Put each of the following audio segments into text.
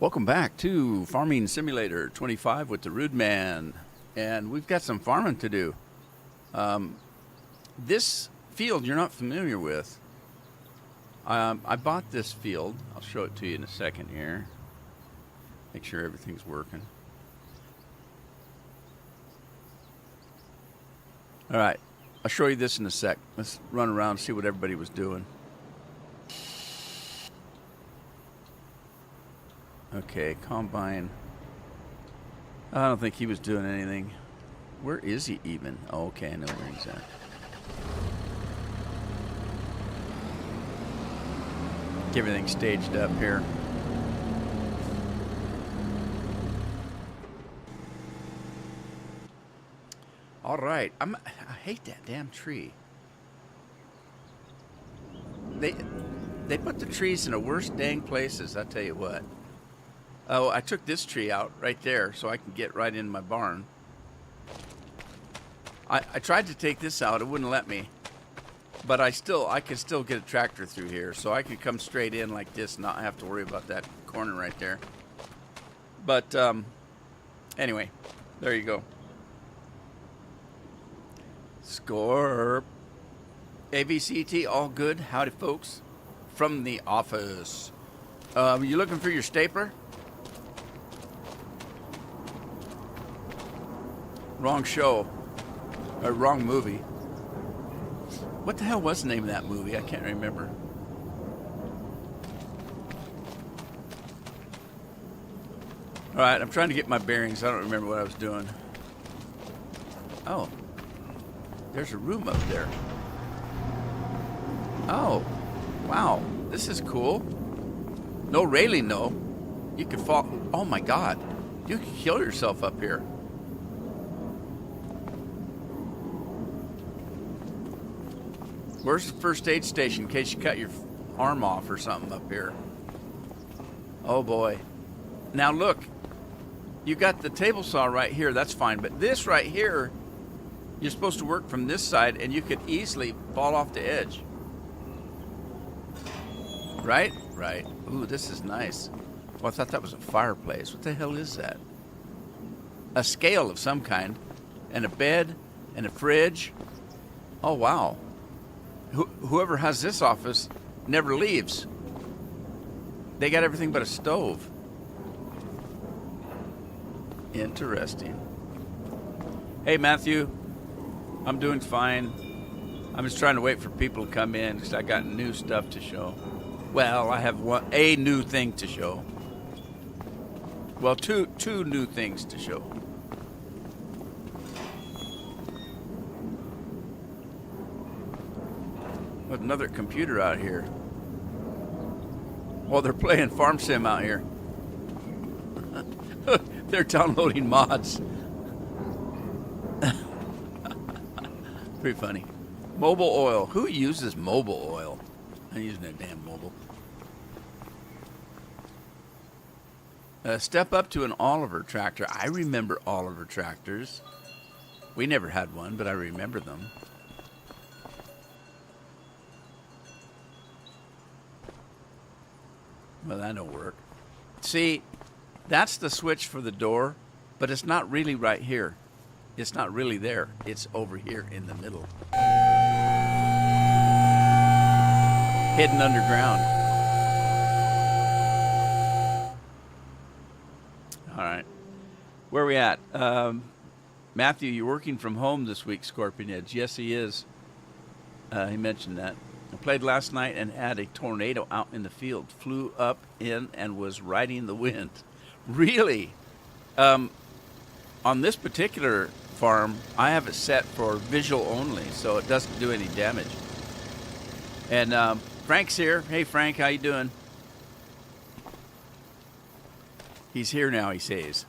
Welcome back to Farming Simulator 25 with the Rude Man. And we've got some farming to do. This field you're not familiar with. I bought this field. I'll show it to you in a second here. Make sure everything's working. All right. I'll show you this in a sec. Let's run around and see what everybody was doing. Okay, combine. I don't think he was doing anything. Where is he even? Oh, okay, I know where he's at. Get everything staged up here. All right, I hate that damn tree. They put the trees in the worst dang places, I tell you what. Oh, I took this tree out right there so I can get right in my barn. I tried to take this out, it wouldn't let me. But I can still get a tractor through here, so I could come straight in like this and not have to worry about that corner right there. But anyway, there you go. Scorp. AVCT, all good. Howdy, folks. From the office. You looking for your stapler? Wrong show. Or wrong movie. What the hell was the name of that movie? I can't remember. Alright, I'm trying to get my bearings. I don't remember what I was doing. Oh. There's a room up there. Oh. Wow. This is cool. No railing, though. You could fall. Oh, my God. You could kill yourself up here. Where's the first aid station in case you cut your arm off or something up here? Oh boy. Now look, you got the table saw right here, that's fine, but this right here, you're supposed to work from this side and you could easily fall off the edge. Right? Right. Ooh, this is nice. Well, I thought that was a fireplace. What the hell is that? A scale of some kind, and a bed, and a fridge. Oh, wow. Whoever has this office never leaves. They got everything but a stove. Interesting. Hey, Matthew. I'm doing fine. I'm just trying to wait for people to come in because I got new stuff to show. Well, I have a new thing to show. Well, two new things to show. With another computer out here. Well, they're playing Farm Sim out here. They're downloading mods. Pretty funny. Mobile oil. Who uses mobile oil? I'm using that damn mobile. Step up to an Oliver tractor. I remember Oliver tractors. We never had one, but I remember them. Well, that don't work. See, that's the switch for the door, but it's not really right here. It's not really there. It's over here in the middle. Hidden underground. All right. Where are we at? Matthew, you're working from home this week, Scorpion Edge. Yes, he is. He mentioned that. I played last night and had a tornado out in the field. Flew up in and was riding the wind. Really? On this particular farm, I have it set for visual only, so it doesn't do any damage. And Frank's here. Hey, Frank, how you doing? He's here now, he says.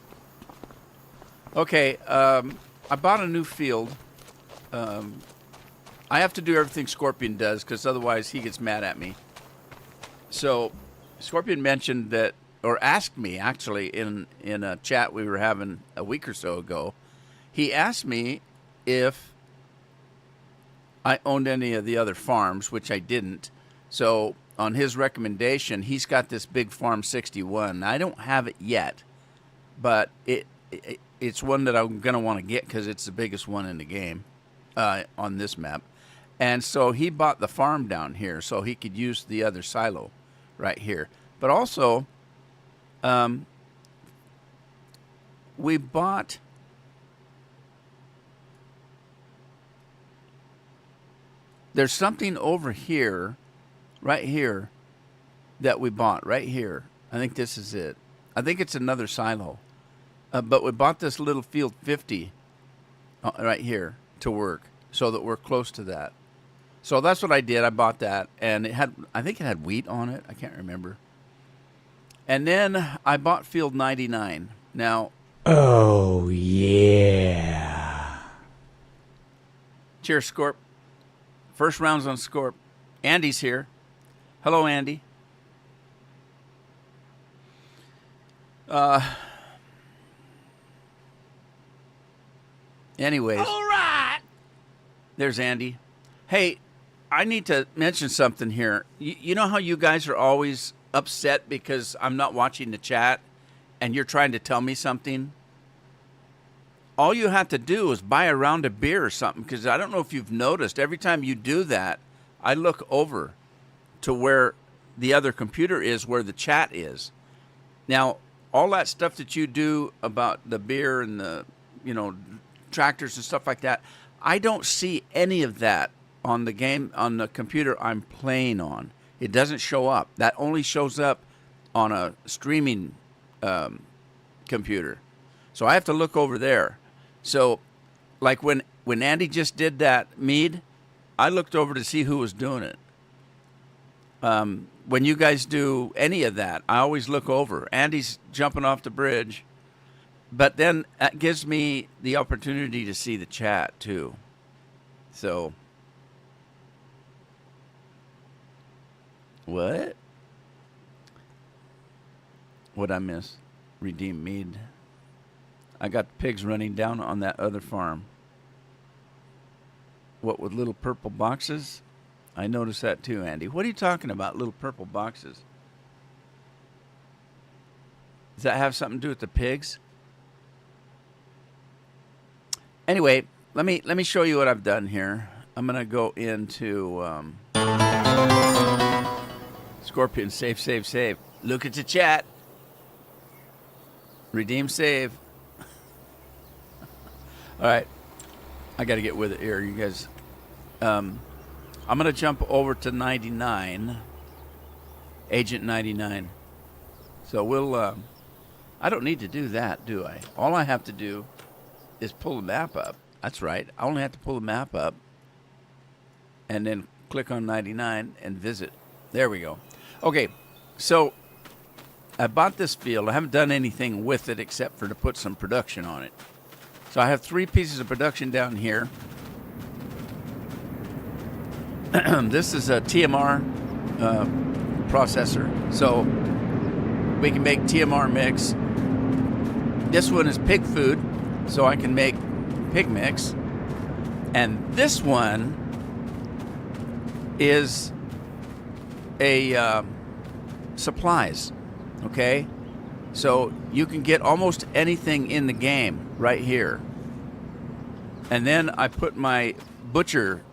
Okay, I bought a new field. I have to do everything Scorpion does because otherwise he gets mad at me. So Scorpion mentioned that, or asked me actually in a chat we were having a week or so ago. He asked me if I owned any of the other farms, which I didn't. So on his recommendation, he's got this big Farm 61. I don't have it yet, but it's one that I'm going to want to get because it's the biggest one in the game on this map. And so he bought the farm down here so he could use the other silo right here. But also, we bought... There's something over here, right here, that we bought right here. I think this is it. I think it's another silo. But we bought this little Field 50 right here to work so that we're close to that. So that's what I did. I bought that, and I think it had wheat on it. I can't remember. And then I bought Field 99. Now... Oh, yeah. Cheers, Scorp. First round's on Scorp. Andy's here. Hello, Andy. Anyways. All right. There's Andy. Hey, I need to mention something here. You know how you guys are always upset because I'm not watching the chat and you're trying to tell me something? All you have to do is buy a round of beer or something, because I don't know if you've noticed, every time you do that, I look over to where the other computer is, where the chat is. Now, all that stuff that you do about the beer and the, tractors and stuff like that, I don't see any of that on the game, on the computer I'm playing on. It doesn't show up. That only shows up on a streaming computer. So I have to look over there. So, like when Andy just did that mead, I looked over to see who was doing it. When you guys do any of that, I always look over. Andy's jumping off the bridge, but then that gives me the opportunity to see the chat too. So, what? What'd I miss? Redeem mead. I got pigs running down on that other farm. What, with little purple boxes? I noticed that too, Andy. What are you talking about, little purple boxes? Does that have something to do with the pigs? Anyway, let me show you what I've done here. I'm going to go into Scorpion, save. Look at the chat. Redeem, save. All right, I got to get with it here, you guys. I'm going to jump over to 99, Agent 99. So we'll, I don't need to do that, do I? All I have to do is pull the map up. That's right. I only have to pull the map up and then click on 99 and visit. There we go. Okay, so I bought this field. I haven't done anything with it except for to put some production on it. So I have 3 pieces of production down here. This is a TMR processor. So we can make TMR mix. This one is pig food, so I can make pig mix. And this one is a supplies, okay? So you can get almost anything in the game right here. And then I put my butcher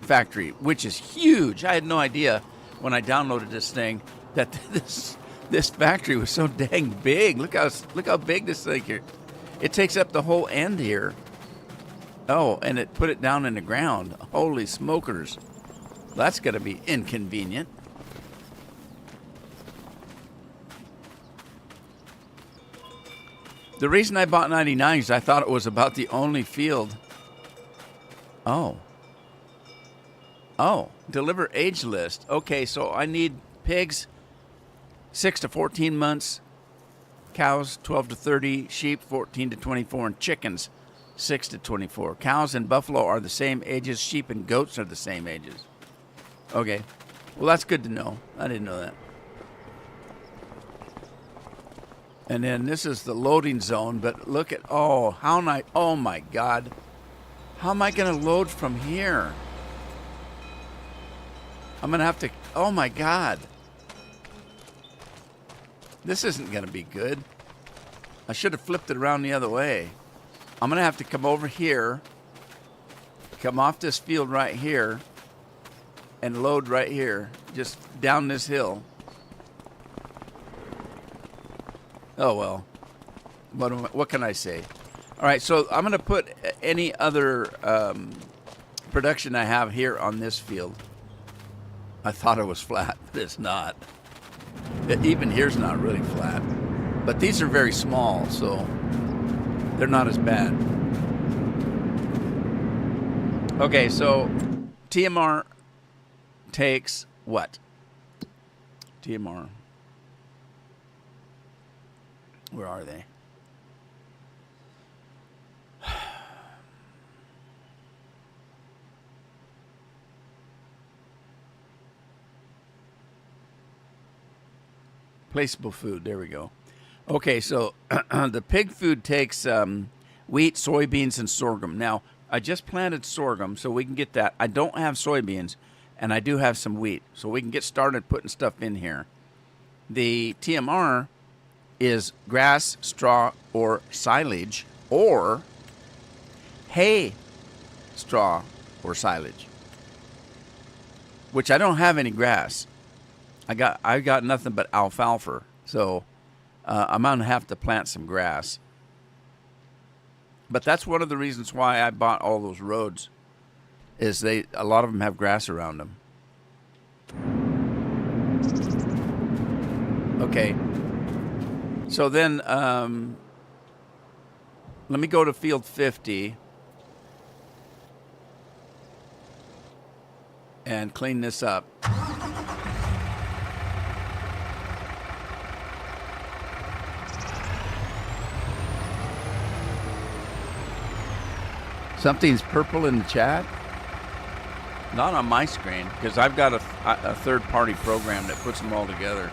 factory, which is huge. I had no idea when I downloaded this thing that this factory was so dang big. Look how big this thing here. It takes up the whole end here. Oh, and it put it down in the ground. Holy smokers. That's going to be inconvenient. The reason I bought 99 is I thought it was about the only field. Oh, deliver age list. Okay, so I need pigs 6 to 14 months, cows 12 to 30, sheep 14 to 24, and chickens 6 to 24. Cows and buffalo are the same ages. Sheep and goats are the same ages. Okay, well, that's good to know. I didn't know that. And then this is the loading zone, but look at, oh my God. How am I going to load from here? I'm going to have to... Oh, my God. This isn't going to be good. I should have flipped it around the other way. I'm going to have to come over here, come off this field right here, and load right here, just down this hill. Oh, well. What can I say? All right, so I'm going to put any other production I have here on this field. I thought it was flat, but it's not. Even here's not really flat. But these are very small, so they're not as bad. Okay, so TMR takes what? TMR. Where are they? Placeable food. There we go. Okay, so the pig food takes wheat, soybeans, and sorghum. Now, I just planted sorghum, so we can get that. I don't have soybeans, and I do have some wheat, so we can get started putting stuff in here. The TMR is grass, straw, or silage, or hay, straw, or silage, which I don't have any grass. I got nothing but alfalfa, so I'm gonna have to plant some grass. But that's one of the reasons why I bought all those roads, is a lot of them have grass around them. Okay. So then, let me go to field 50 and clean this up. Something's purple in the chat? Not on my screen, because I've got a third-party program that puts them all together.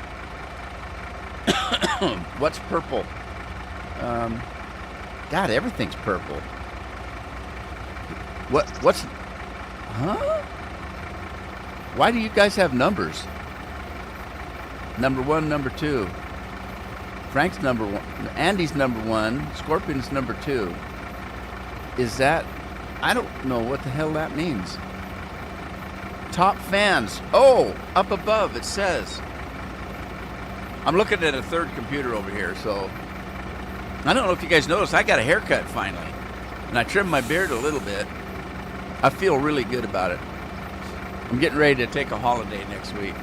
What's purple? God, everything's purple. What's... Huh? Why do you guys have numbers? Number 1, number 2. Frank's number 1. Andy's number 1. Scorpion's number 2. Is that... I don't know what the hell that means. Top fans. Oh, up above it says. I'm looking at a third computer over here, so... I don't know if you guys noticed, I got a haircut finally. And I trimmed my beard a little bit. I feel really good about it. I'm getting ready to take a holiday next week.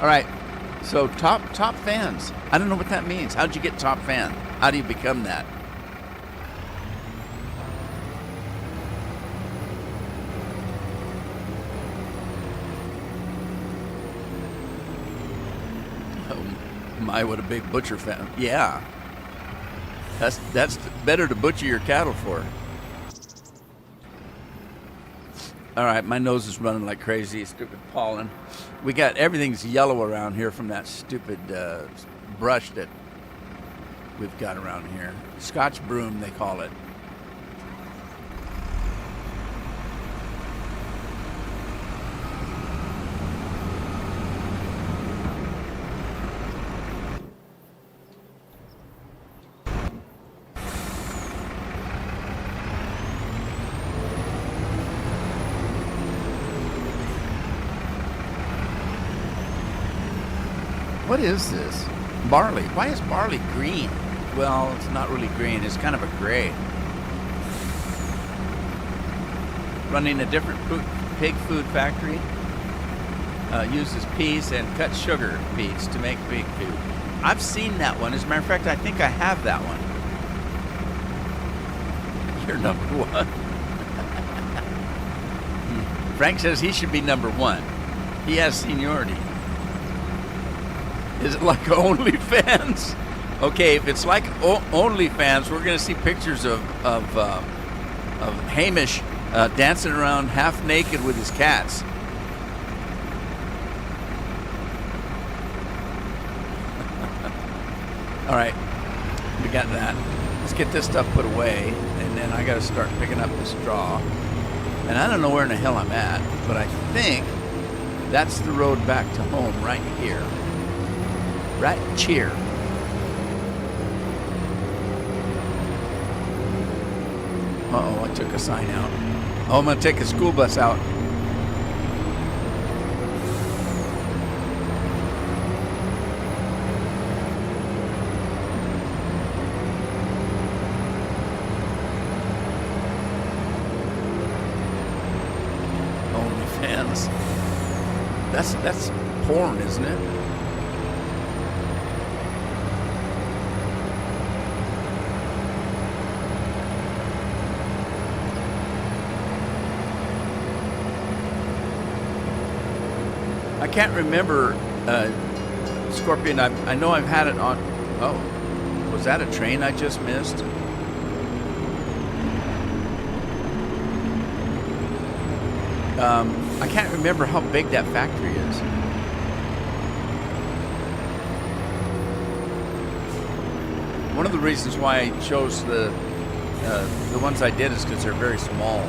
All right, so top fans. I don't know what that means. How'd you get top fan? How do you become that? My, what a big butcher fan. Yeah. That's better to butcher your cattle for. All right, my nose is running like crazy. Stupid pollen. We got everything's yellow around here from that stupid brush that we've got around here. Scotch broom, they call it. What is this? Barley. Why is barley green? Well, it's not really green. It's kind of a gray. Running a different pig food factory. Uses peas and cut sugar beets to make pig food. I've seen that one. As a matter of fact, I think I have that one. You're number 1. Frank says he should be number 1. He has seniority. Is it like OnlyFans? Okay, if it's like OnlyFans, we're going to see pictures of Hamish dancing around half naked with his cats. All right, we got that. Let's get this stuff put away, and then I got to start picking up the straw. And I don't know where in the hell I'm at, but I think that's the road back to home right here. Right here. Uh-oh, I took a sign out. Oh, I'm going to take a school bus out. OnlyFans. That's porn, isn't it? I can't remember, Scorpion. I know I've had it on. Oh, was that a train I just missed? I can't remember how big that factory is. One of the reasons why I chose the ones I did is because they're very small.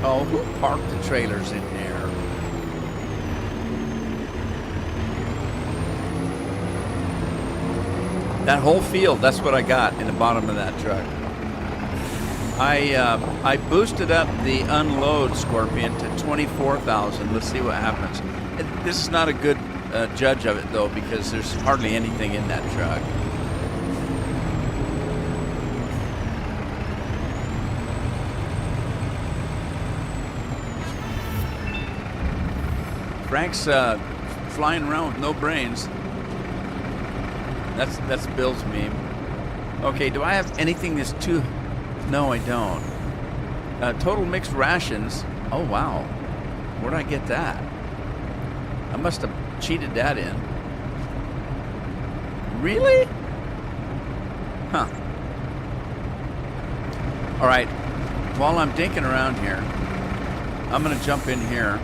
Oh, who parked the trailers in there? That whole field, that's what I got in the bottom of that truck. I boosted up the unload, Scorpion, to 24,000. Let's see what happens. This is not a good judge of it, though, because there's hardly anything in that truck. Frank's flying around with no brains. That's Bill's meme. Okay, do I have anything that's too... No, I don't. Total mixed rations. Oh, wow. Where'd I get that? I must have cheated that in. Really? Huh. All right. While I'm dinking around here, I'm going to jump in here.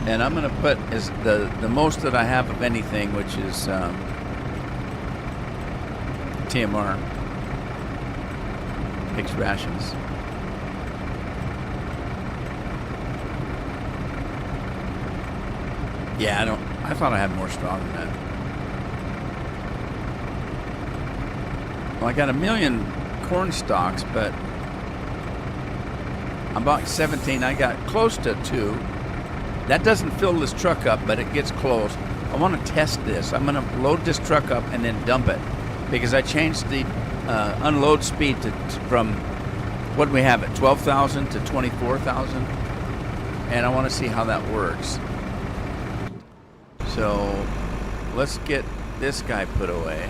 And I'm going to put as the most that I have of anything, which is TMR, mixed rations. Yeah, I thought I had more straw than that. Well, I got 1 million corn stalks, but I'm about 17. I got close to 2. That doesn't fill this truck up, but it gets close. I want to test this. I'm going to load this truck up and then dump it, because I changed the unload speed from what do we have at 12,000 to 24,000, and I want to see how that works. So let's get this guy put away.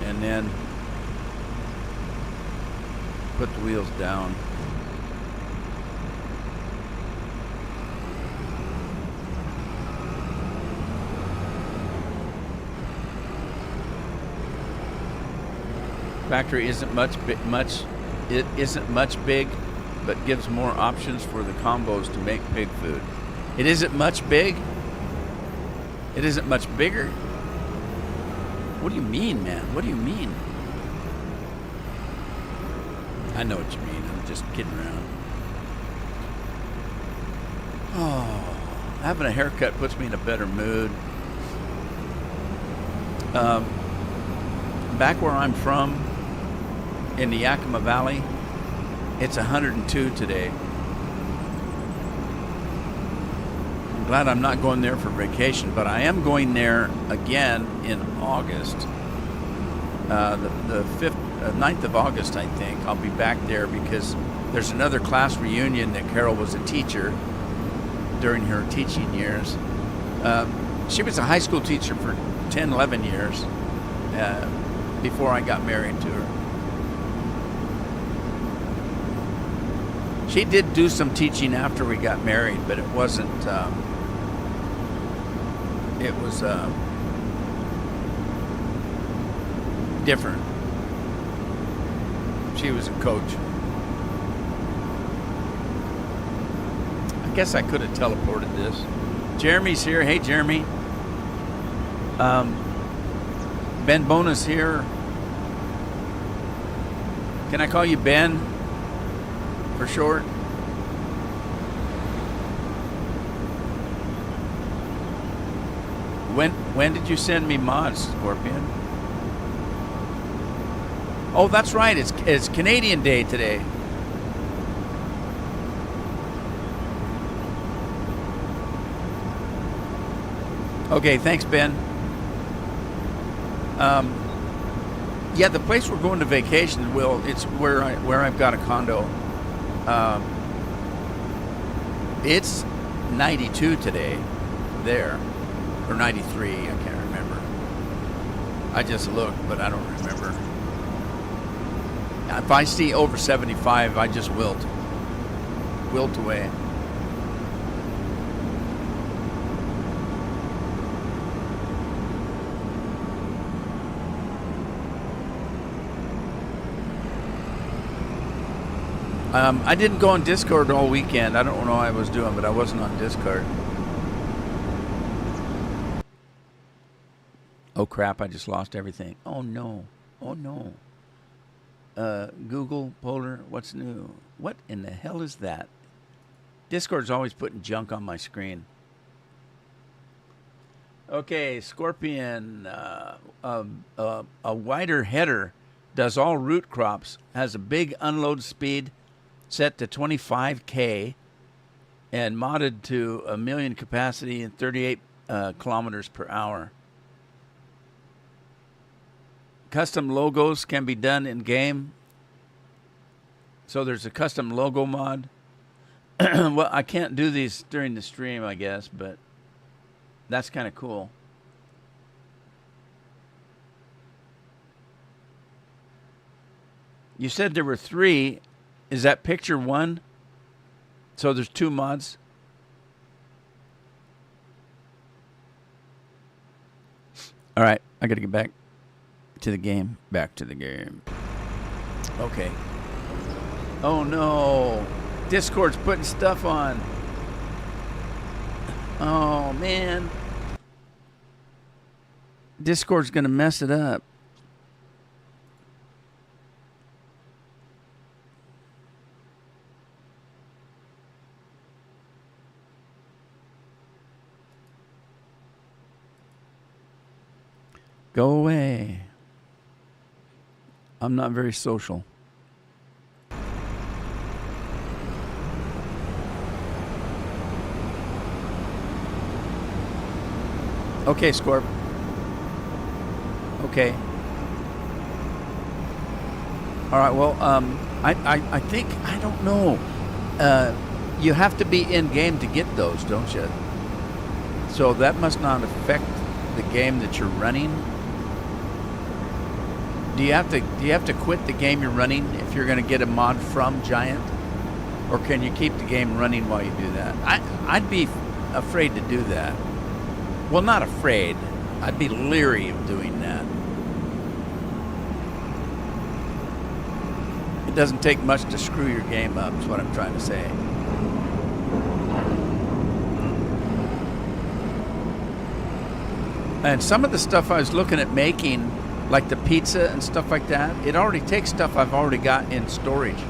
And then put the wheels down. Factory isn't it isn't much big, but gives more options for the combos to make pig food. It isn't much big. It isn't much bigger. What do you mean, man? What do you mean? I know what you mean. I'm just kidding around. Oh, having a haircut puts me in a better mood. Back where I'm from, in the Yakima Valley, it's 102 today. I'm glad I'm not going there for vacation, but I am going there again in August. The 9th of August, I think. I'll be back there because there's another class reunion that Carol was a teacher during her teaching years. She was a high school teacher for 10, 11 years before I got married to her. She did do some teaching after we got married, but it wasn't it was different. She was a coach. I guess I could have teleported this. Jeremy's here. Hey, Jeremy. Ben Bona's here. Can I call you Ben for short? When did you send me mods, Scorpion? Oh, that's right. It's Canadian Day today. Okay, thanks, Ben. Yeah, the place we're going to vacation, Will, it's where I've got a condo. It's 92 today, there, or 93. I can't remember. I just looked, but I don't remember. If I see over 75, I just wilt away. I didn't go on Discord all weekend. I don't know what I was doing, but I wasn't on Discord. Oh crap, I just lost everything. Oh no. Oh no. Google, Polar, what's new? What in the hell is that? Discord's always putting junk on my screen. Okay, Scorpion, a wider header does all root crops, has a big unload speed set to 25K and modded to 1 million capacity and 38 kilometers per hour. Custom logos can be done in game. So there's a custom logo mod. Well, I can't do these during the stream, I guess, but that's kind of cool. You said there were 3. Is that picture 1? So there's 2 mods? All right, I got to get back to the game. Back to the game. Okay. Oh no. Discord's putting stuff on. Oh man. Discord's going to mess it up. Go away. I'm not very social. Okay, Scorp. Okay. All right, well, I think, I don't know. You have to be in-game to get those, don't you? So that must not affect the game that you're running. Do you have to quit the game you're running if you're going to get a mod from Giant? Or can you keep the game running while you do that? I'd be afraid to do that. Well, not afraid. I'd be leery of doing that. It doesn't take much to screw your game up, is what I'm trying to say. And some of the stuff I was looking at making, like the pizza and stuff like that, it already takes stuff I've already got in storage.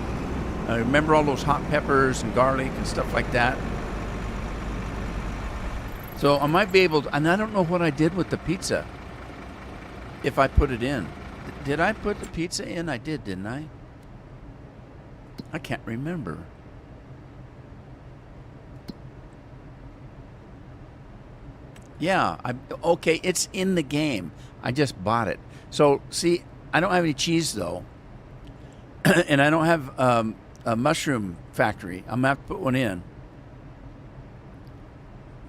Remember all those hot peppers and garlic and stuff like that? So I might be able to, and I don't know what I did with the pizza, if I put it in. Did I put the pizza in? I did, didn't I? I can't remember. Yeah, okay, it's in the game. I just bought it. So, see, I don't have any cheese, though. And I don't have a mushroom factory. I'm going to have to put one in.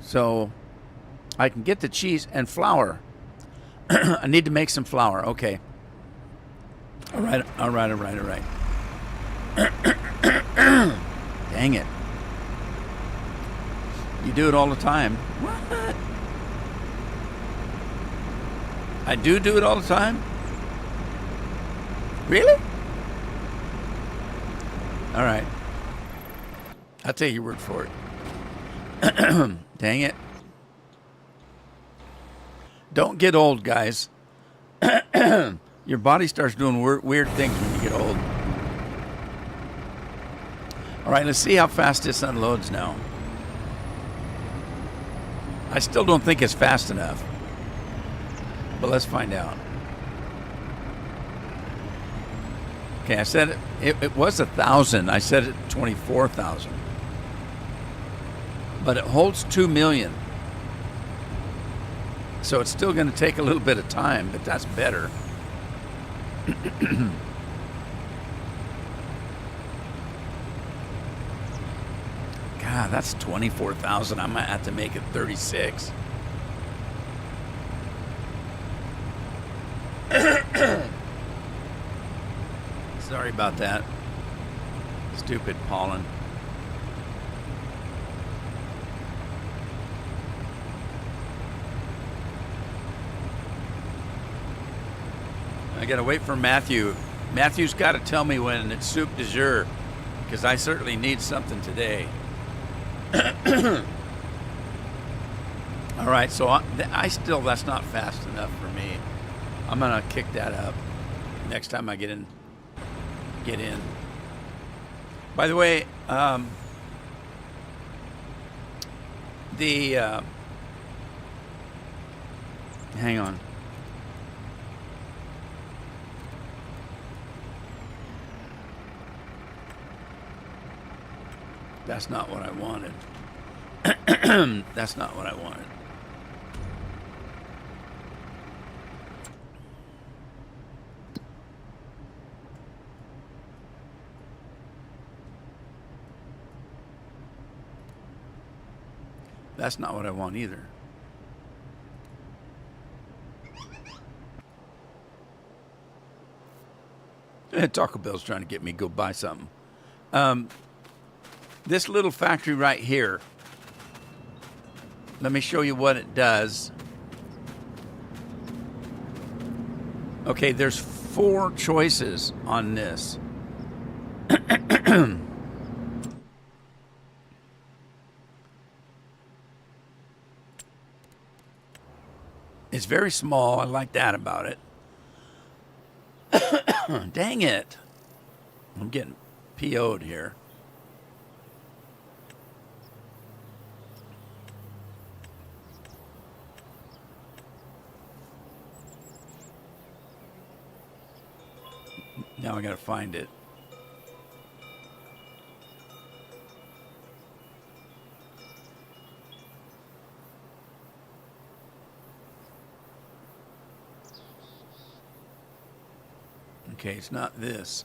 So, I can get the cheese and flour. I need to make some flour. Okay. All right. Dang it. You do it all the time. What? I do it all the time? Really? All right. I'll take your word for it. Dang it. Don't get old, guys. Your body starts doing weird things when you get old. All right, let's see how fast this unloads now. I still don't think it's fast enough, but let's find out. Okay, I said it was 1,000. I said it 24,000, but it holds 2 million. So it's still going to take a little bit of time, but that's better. God, that's 24,000. I might have to make it 36. Sorry about that. Stupid pollen. I gotta wait for Matthew. Matthew's got to tell me when it's soup du jour, because I certainly need something today. All right, so I still, that's not fast enough for me. I'm gonna kick that up next time I get in. By the way, hang on. That's not what I wanted. That's not what I wanted. That's not what I want either. Taco Bell's trying to get me to go buy something. This little factory right here, let me show you what it does. Okay, there's 4 choices on this. It's very small. I like that about it. Dang it. I'm getting PO'd here. Now I gotta find it. Okay, it's not this.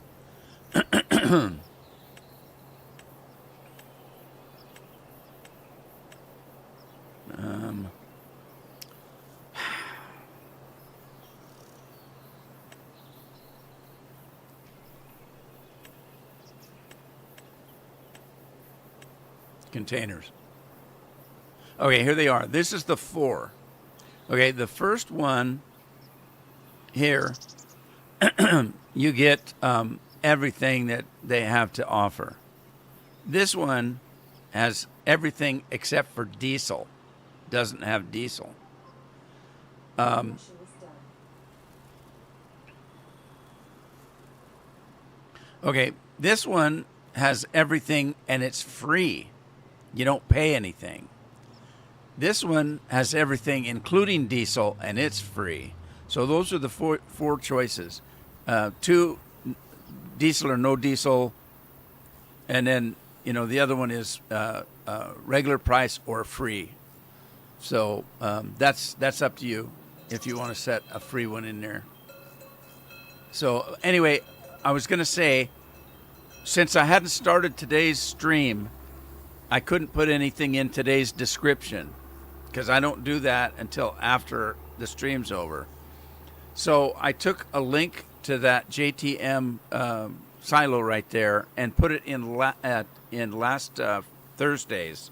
Containers. Okay, here they are. This is the 4. Okay, the first one here, you get everything that they have to offer. This one has everything except for diesel. Doesn't have diesel. Okay, this one has everything and it's free. You don't pay anything. This one has everything, including diesel, and it's free. So those are the four choices. 2, diesel or no diesel, and then the other one is regular price or free. So that's up to you if you want to set a free one in there. So anyway, I was going to say, since I hadn't started today's stream, I couldn't put anything in today's description because I don't do that until after the stream's over. So I took a link to that JTM silo right there and put it in last Thursday's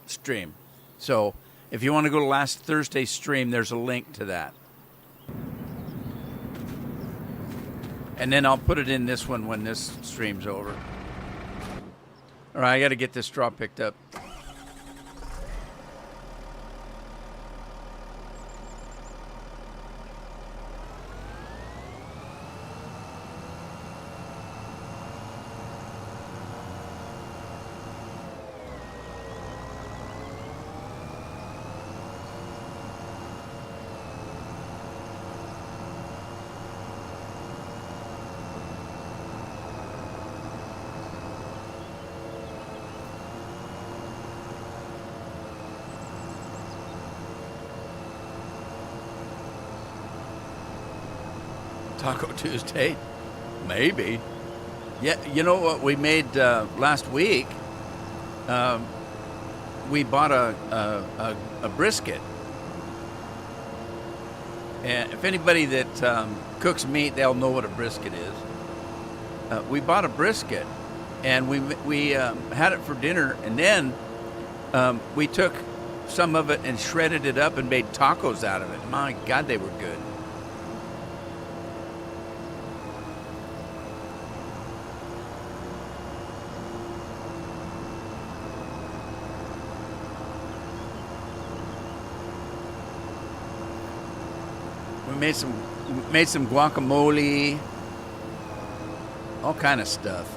stream. So If you want to go to last Thursday's stream, there's a link to that. And then I'll put it in this one when this stream's over. All right, I got to get this straw picked up. Taco Tuesday? Maybe. Yeah, you know what we made last week? We bought a brisket. And if anybody that cooks meat, they'll know what a brisket is. We bought a brisket, and we had it for dinner, and then we took some of it and shredded it up and made tacos out of it. My God, they were good. We made some guacamole, all kind of stuff,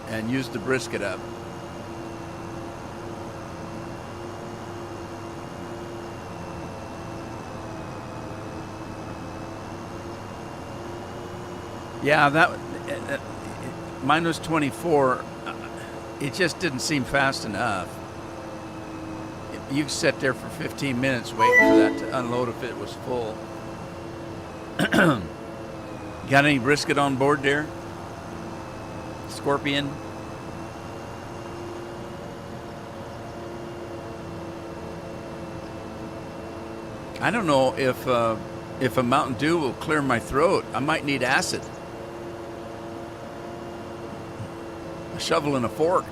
and used the brisket up. Yeah, mine was 24. It just didn't seem fast enough. You could sit there for 15 minutes waiting for that to unload if it was full. Got any brisket on board there? Scorpion? I don't know if a Mountain Dew will clear my throat. I might need acid. A shovel and a fork.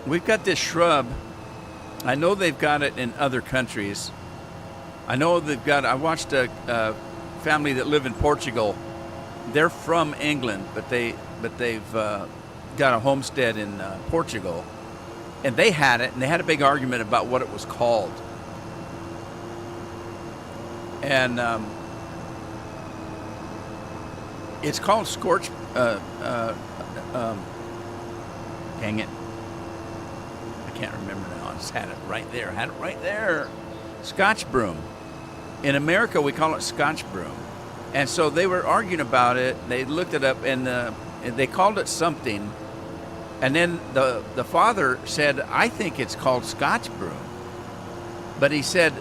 We've got this shrub. I know they've got it in other countries. I know they've got. I watched a family that live in Portugal. They're from England, but they've got a homestead in Portugal, and they had it, and they had a big argument about what it was called. And it's called scorch. Dang it. Can't remember now. I just had it right there. Scotch broom. In America, we call it Scotch broom. And so they were arguing about it. They looked it up, and they called it something. And then the father said, I think it's called Scotch broom. But he said,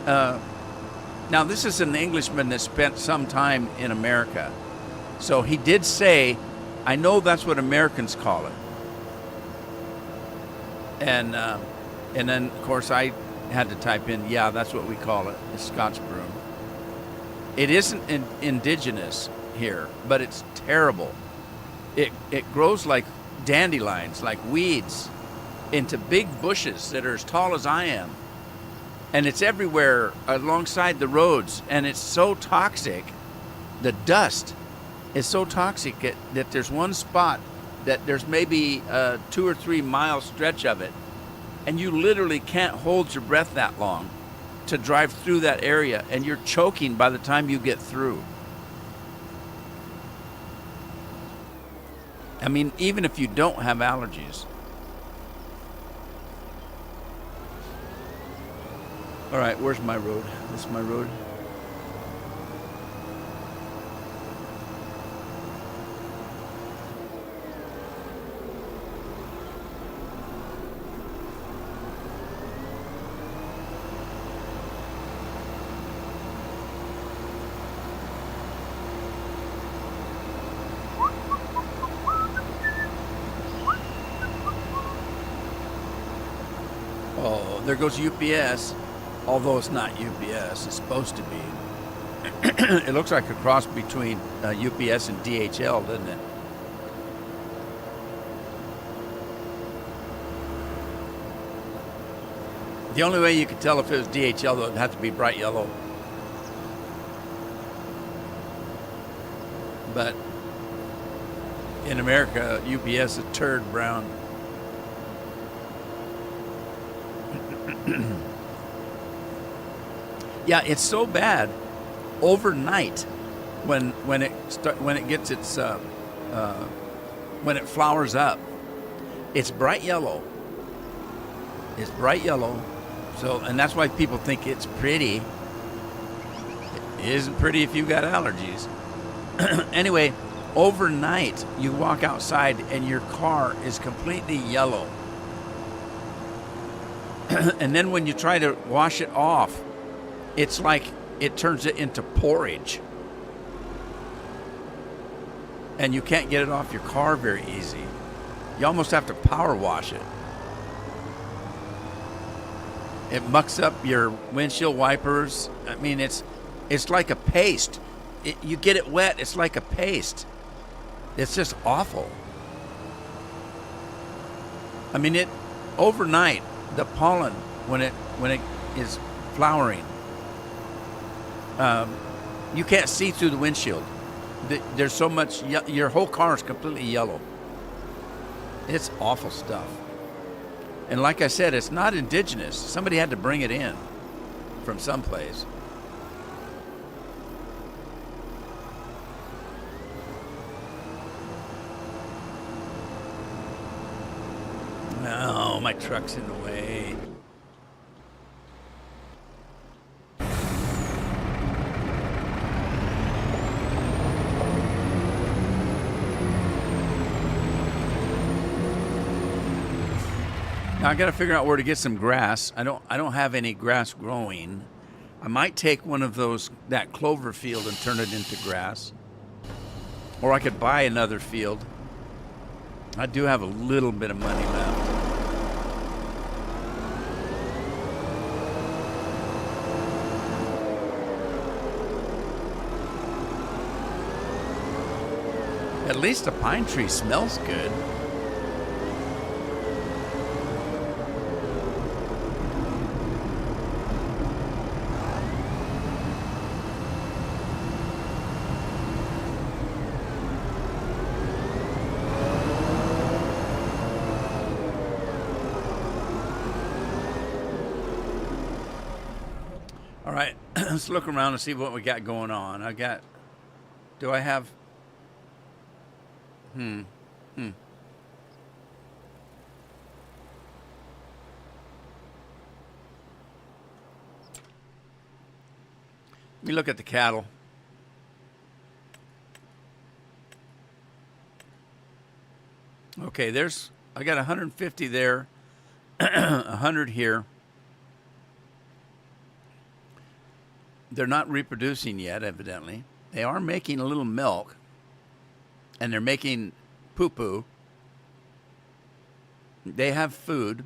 now this is an Englishman that spent some time in America. So he did say, I know that's what Americans call it. And then, of course, I had to type in, yeah, that's what we call it, it's Scotch broom. It isn't indigenous here, but it's terrible. It grows like dandelions, like weeds, into big bushes that are as tall as I am. And it's everywhere alongside the roads, and it's so toxic. The dust is so toxic that there's one spot that there's maybe a 2 or 3 mile stretch of it, and you literally can't hold your breath that long to drive through that area, and you're choking by the time you get through. I mean, even if you don't have allergies. All right, where's my road? This is my road. Oh, there goes UPS. Although it's not UPS, it's supposed to be. It looks like a cross between UPS and DHL, doesn't it? The only way you could tell if it was DHL, though, it'd have to be bright yellow. But in America, UPS is turd brown. Yeah, it's so bad overnight when it gets its when it flowers up. It's bright yellow. It's bright yellow. So, and that's why people think it's pretty. It isn't pretty if you've got allergies. Anyway, overnight you walk outside and your car is completely yellow. And then when you try to wash it off, it's like it turns it into porridge. And you can't get it off your car very easy. You almost have to power wash it. It mucks up your windshield wipers. I mean, it's like a paste. You get it wet, it's like a paste. It's just awful. I mean, overnight, the pollen when it is flowering, you can't see through the windshield. There's so much. Your whole car is completely yellow. It's awful stuff. And like I said, it's not indigenous. Somebody had to bring it in from someplace. No, my truck's in the way. Now I got to figure out where to get some grass. I don't have any grass growing. I might take one of that clover field and turn it into grass. Or I could buy another field. I do have a little bit of money left. At least a pine tree smells good. All right, let's look around and see what we got going on. Do I have... Let me look at the cattle. Okay, I got 150 there, 100 here. They're not reproducing yet, evidently. They are making a little milk, and they're making poo-poo. They have food.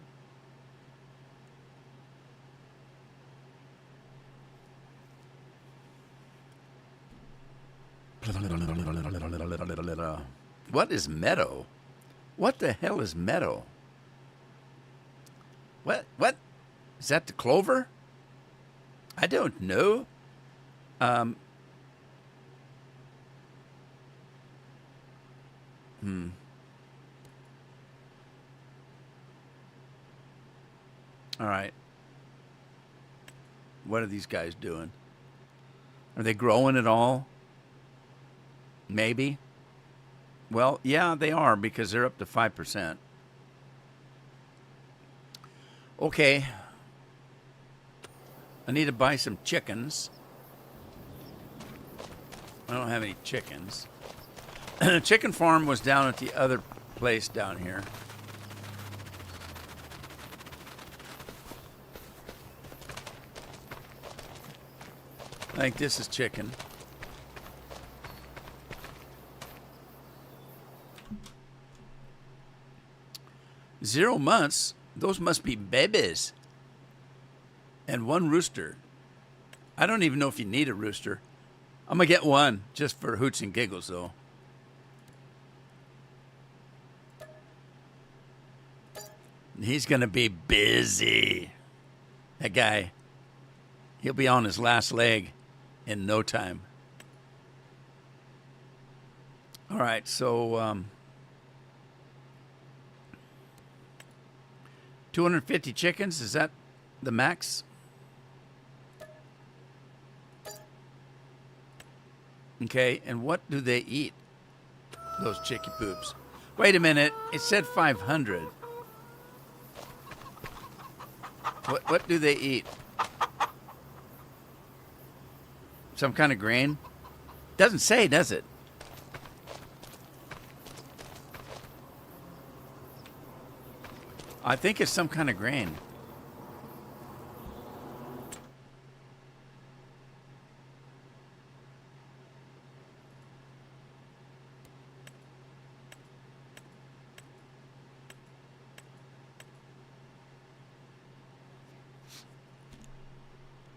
What is meadow? What the hell is meadow? What? Is that the clover? I don't know. All right. What are these guys doing? Are they growing at all? Maybe. Well, yeah, they are because they're up to 5%. Okay. I need to buy some chickens. I don't have any chickens. Chicken farm was down at the other place down here. I think this is chicken. Zero months? Those must be babies. And one rooster. I don't even know if you need a rooster. I'm going to get one just for hoots and giggles, though. He's going to be busy. That guy, he'll be on his last leg in no time. All right, so 250 chickens, is that the max? Okay, and what do they eat, those chicky poops? Wait a minute, it said 500. What do they eat? Some kind of grain? Doesn't say, does it? I think it's some kind of grain.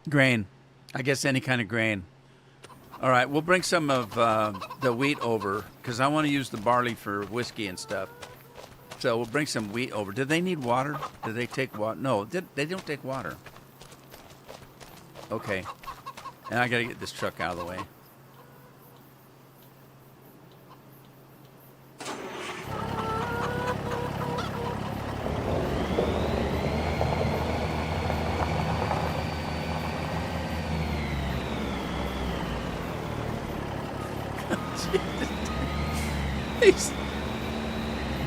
Grain. I guess any kind of grain. All right, we'll bring some of the wheat over because I want to use the barley for whiskey and stuff. So we'll bring some wheat over. Do they need water? Do they take water? No, they don't take water. Okay. And I got to get this truck out of the way. These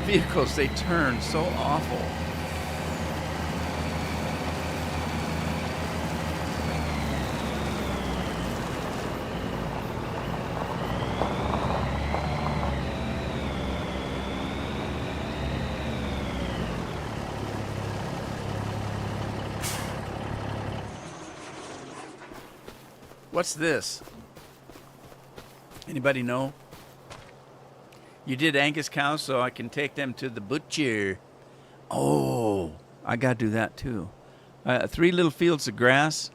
vehicles, they turn so awful. What's this? Anybody know? You did Angus cows, so I can take them to the butcher. Oh, I got to do that too. 3 little fields of grass.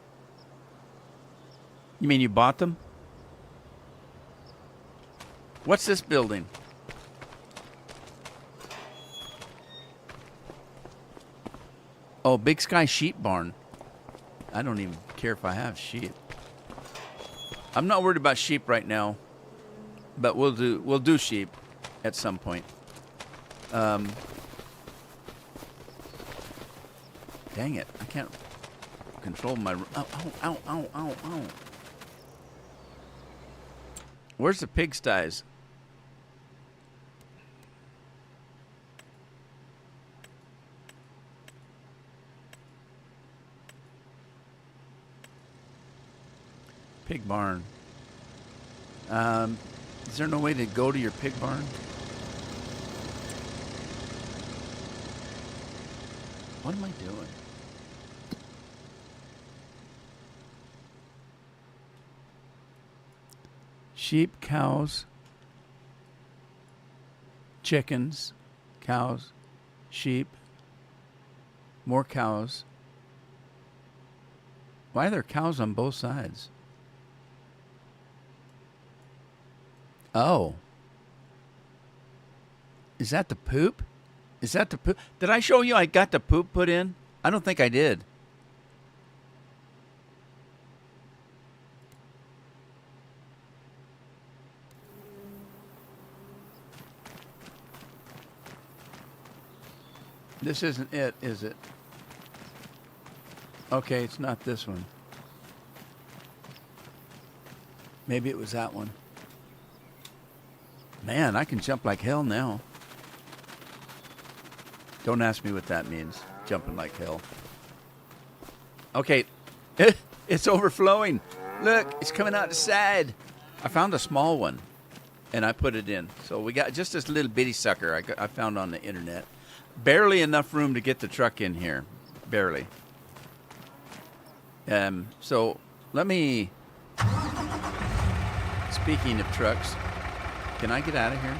You mean you bought them? What's this building? Oh, Big Sky Sheep Barn. I don't even care if I have sheep. I'm not worried about sheep right now, but we'll do sheep at some point. Dang it. I can't control my... Ow. Where's the pigsties? Pig barn. Is there no way to go to your pig barn? What am I doing? Sheep, cows, chickens, cows, sheep, more cows. Why are there cows on both sides? Oh. Is that the poop? Is that the poop? Did I show you I got the poop put in? I don't think I did. This isn't it, is it? Okay, it's not this one. Maybe it was that one. Man, I can jump like hell now. Don't ask me what that means, jumping like hell. Okay, it's overflowing. Look, it's coming out the side. I found a small one, and I put it in. So we got just this little bitty sucker I found on the internet. Barely enough room to get the truck in here. Barely. So let me... Speaking of trucks, can I get out of here?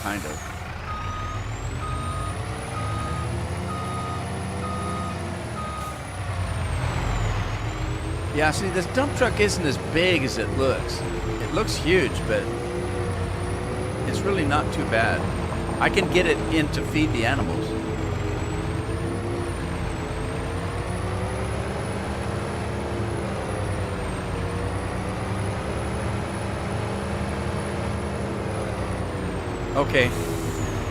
Kind of. Yeah, see, this dump truck isn't as big as it looks. It looks huge, but it's really not too bad. I can get it in to feed the animals. Okay.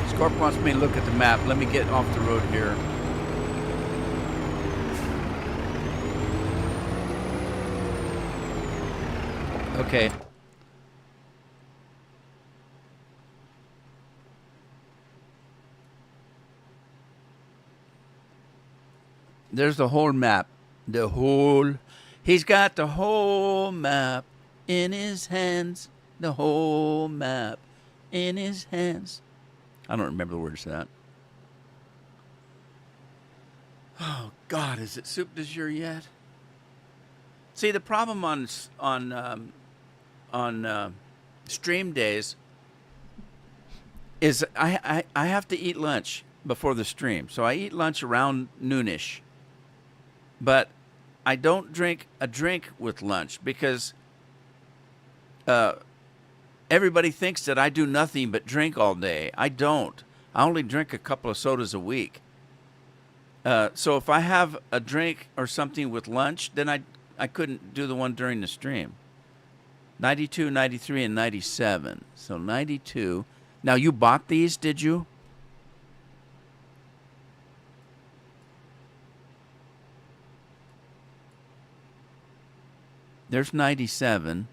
Scorp wants me to look at the map. Let me get off the road here. Okay. There's the whole map. He's got the whole map in his hands. The whole map in his hands. I don't remember the words to that. Oh God, is it soup du jour yet? See, the problem on stream days is I have to eat lunch before the stream, so I eat lunch around noonish. But I don't drink a drink with lunch because everybody thinks that I do nothing but drink all day. I don't. I only drink a couple of sodas a week. So if I have a drink or something with lunch, then I couldn't do the one during the stream. 92, 93, and 97. So 92. Now, you bought these, did you? There's 97.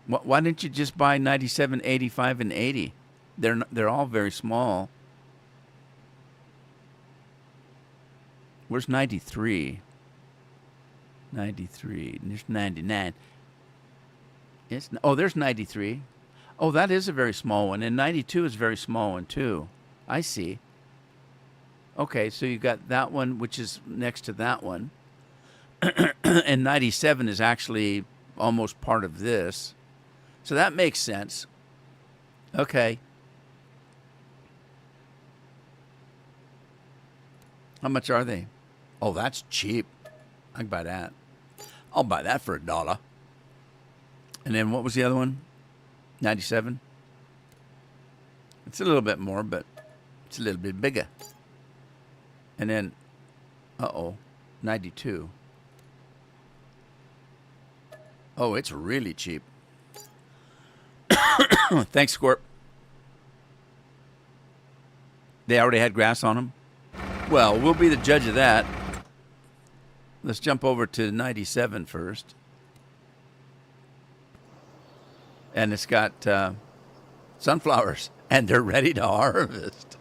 Why didn't you just buy 97, 85, and 80? They're all very small. Where's 93? 93. There's 99. There's 93. Oh, that is a very small one. And 92 is a very small one, too. I see. Okay, so you got that one, which is next to that one. And 97 is actually almost part of this. So that makes sense. Okay. How much are they? Oh, that's cheap. I can buy that. I'll buy that for $1. And then what was the other one? 97? It's a little bit more, but it's a little bit bigger. And then, 92. Oh, it's really cheap. Thanks, Scorp. They already had grass on them? Well, we'll be the judge of that. Let's jump over to 97 first. And it's got sunflowers, and they're ready to harvest.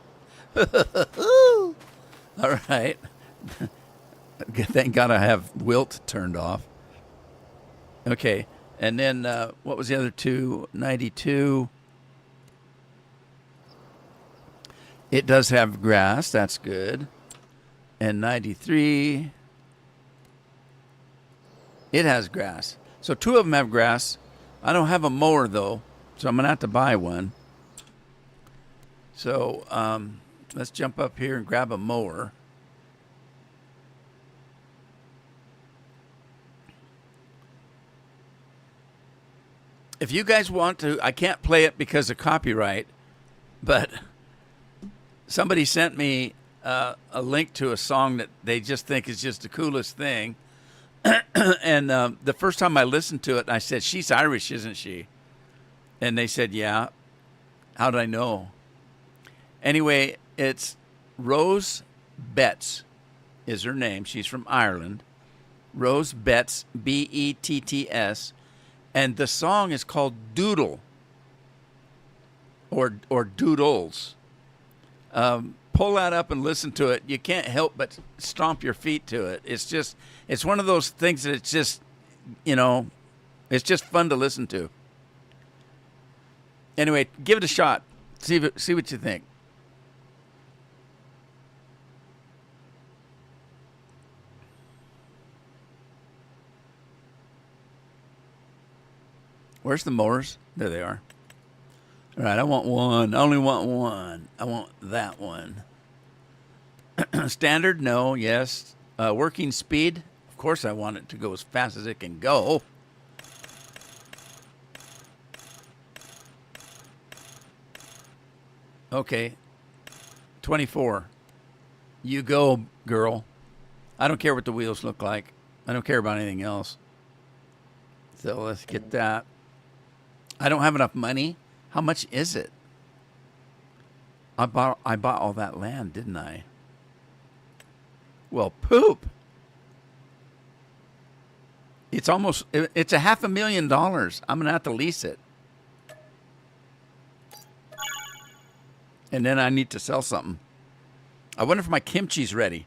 All right. Thank God I have wilt turned off. Okay. And then what was the other two? 92. It does have grass. That's good. And 93. It has grass. So two of them have grass. I don't have a mower, though, so I'm going to have to buy one. So let's jump up here and grab a mower. If you guys want to, I can't play it because of copyright, but somebody sent me a link to a song that they just think is just the coolest thing. And the first time I listened to it, I said, "She's Irish, isn't she?" And they said, "Yeah." How did I know? Anyway, it's Rose Betts is her name. She's from Ireland. Rose Betts, Betts. And the song is called Doodle or Doodles. Pull that up and listen to it. You can't help but stomp your feet to it. It's one of those things that it's just, it's just fun to listen to. Anyway, give it a shot. See what you think. Where's the mowers? There they are. All right, I want one. I only want one. I want that one. Standard, no, yes. Working speed, of course I want it to go as fast as it can go. Okay, 24. You go, girl. I don't care what the wheels look like. I don't care about anything else. So let's get that. I don't have enough money. How much is it? I bought all that land, didn't I? Well, poop. It's a $500,000. I'm going to have to lease it. And then I need to sell something. I wonder if my kimchi's ready.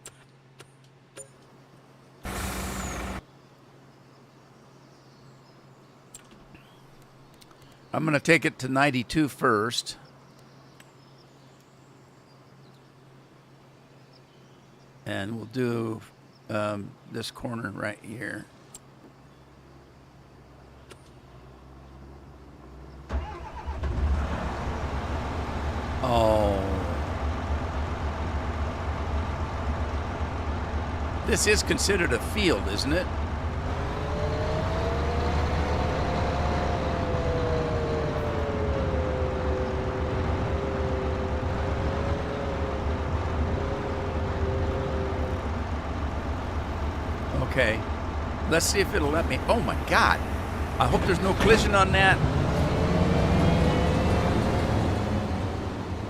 I'm going to take it to 92 first. And we'll do this corner right here. Oh. This is considered a field, isn't it? Okay. Let's see if it'll let me. Oh my God. I hope there's no collision on that.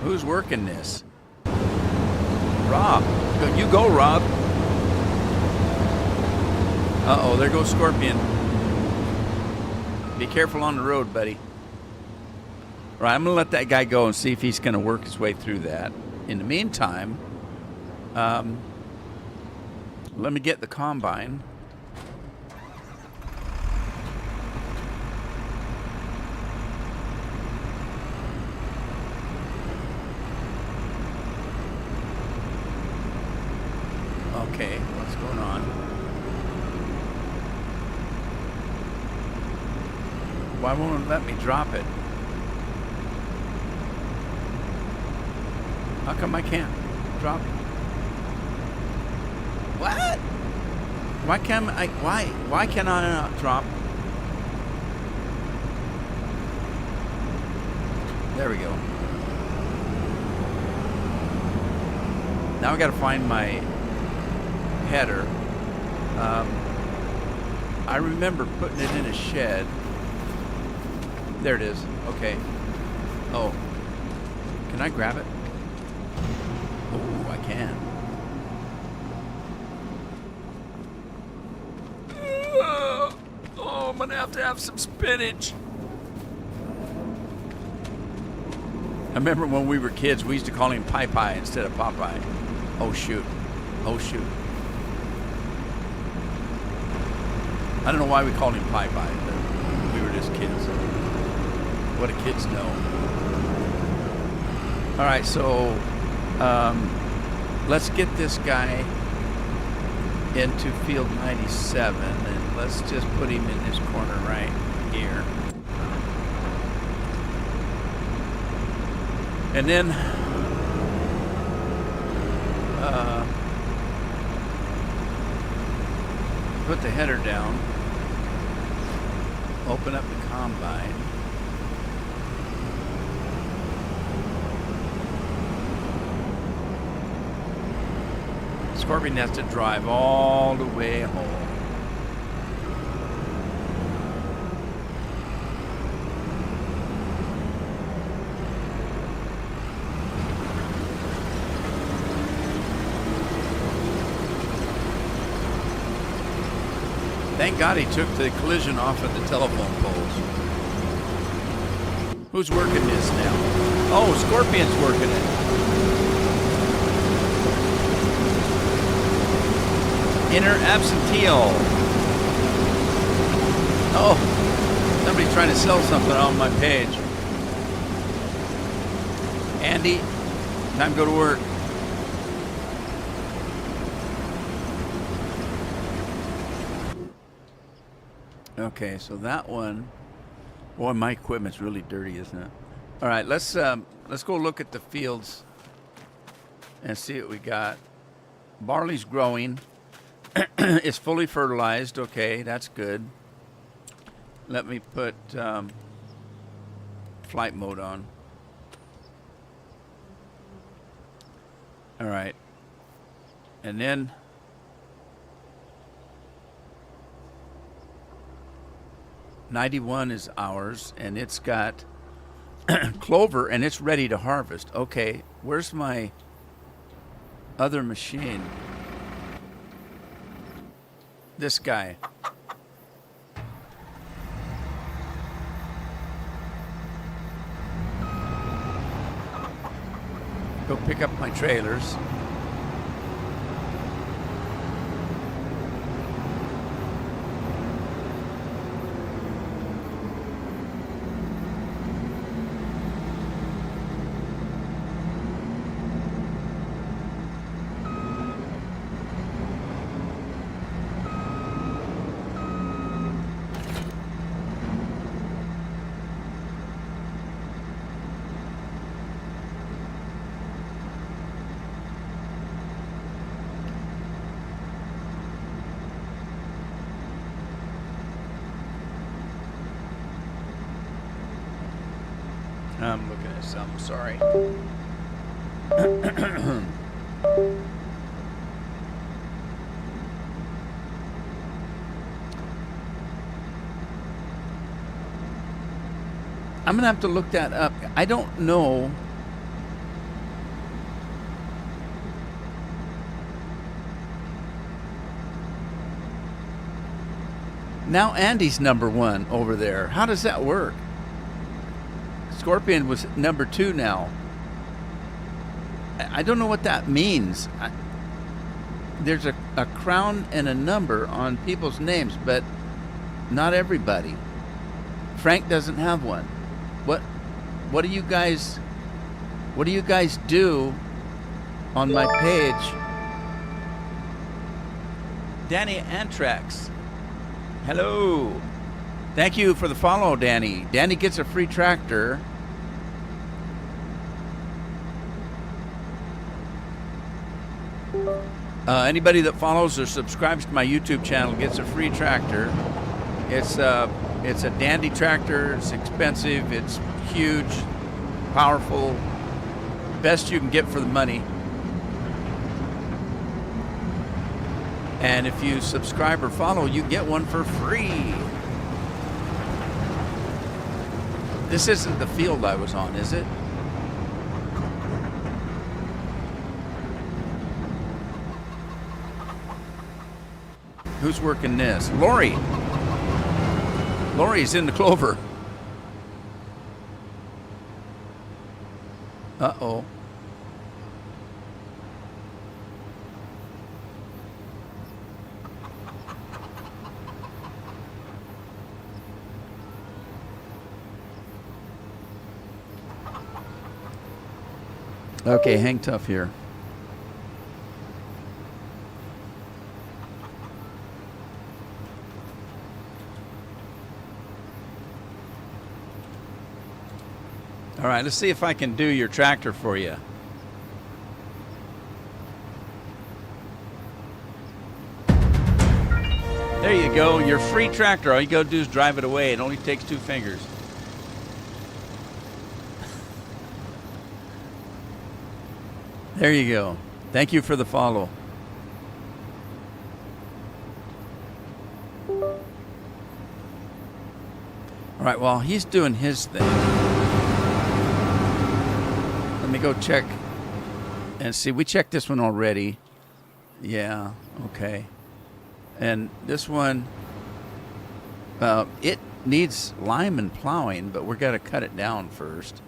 Who's working this? Rob. You go, Rob. Uh-oh, there goes Scorpion. Be careful on the road, buddy. All right, I'm going to let that guy go and see if he's going to work his way through that. In the meantime, let me get the combine. Okay, what's going on? Why won't it let me drop it? How come I can't drop it? What? Why can't I not drop? There we go. Now I gotta find my header. I remember putting it in a shed. There it is. Okay. Oh. Can I grab it? Oh, I can. Oh, I'm gonna have to have some spinach. I remember when we were kids, we used to call him Pie Pie instead of Popeye. Oh, shoot. Oh, shoot. I don't know why we called him Pie Pie, but we were just kids. What do kids know? All right, so let's get this guy into field 97, and let's just put him in this corner right here. And then put the header down, open up the combine. Scorpion has to drive all the way home. Thank God he took the collision off of the telephone poles. Who's working this now? Oh, Scorpion's working it. Inner absenteel. Oh, somebody's trying to sell something on my page. Andy, time to go to work. Okay, so that one. Boy, my equipment's really dirty, isn't it? All right, let's go look at the fields and see what we got. Barley's growing. It's fully fertilized. Okay, that's good. Let me put flight mode on. All right. And then '91 is ours, and it's got clover, and it's ready to harvest. Okay, where's my other machine? This guy. Go pick up my trailers. I'm looking at something, sorry. I'm going to have to look that up. I don't know. Now Andy's number one over there. How does that work? Scorpion was number 2 now. I don't know what that means. There's a crown and a number on people's names, but not everybody. Frank doesn't have one. What do you guys do on my page? Danny Antrax. Hello. Thank you for the follow, Danny. Danny gets a free tractor. Anybody that follows or subscribes to my YouTube channel gets a free tractor. It's a dandy tractor. It's expensive. It's huge, powerful. Best you can get for the money. And if you subscribe or follow, you get one for free. This isn't the field I was on, is it? Who's working this? Lori. Lori's in the clover. Uh-oh. Okay, hang tough here. All right, let's see if I can do your tractor for you. There you go, your free tractor. All you gotta do is drive it away. It only takes 2 fingers. There you go. Thank you for the follow. All right, while he's doing his thing, let me go check and see. We checked this one already. Yeah, okay. And this one, it needs lime and plowing, but we're got to cut it down first.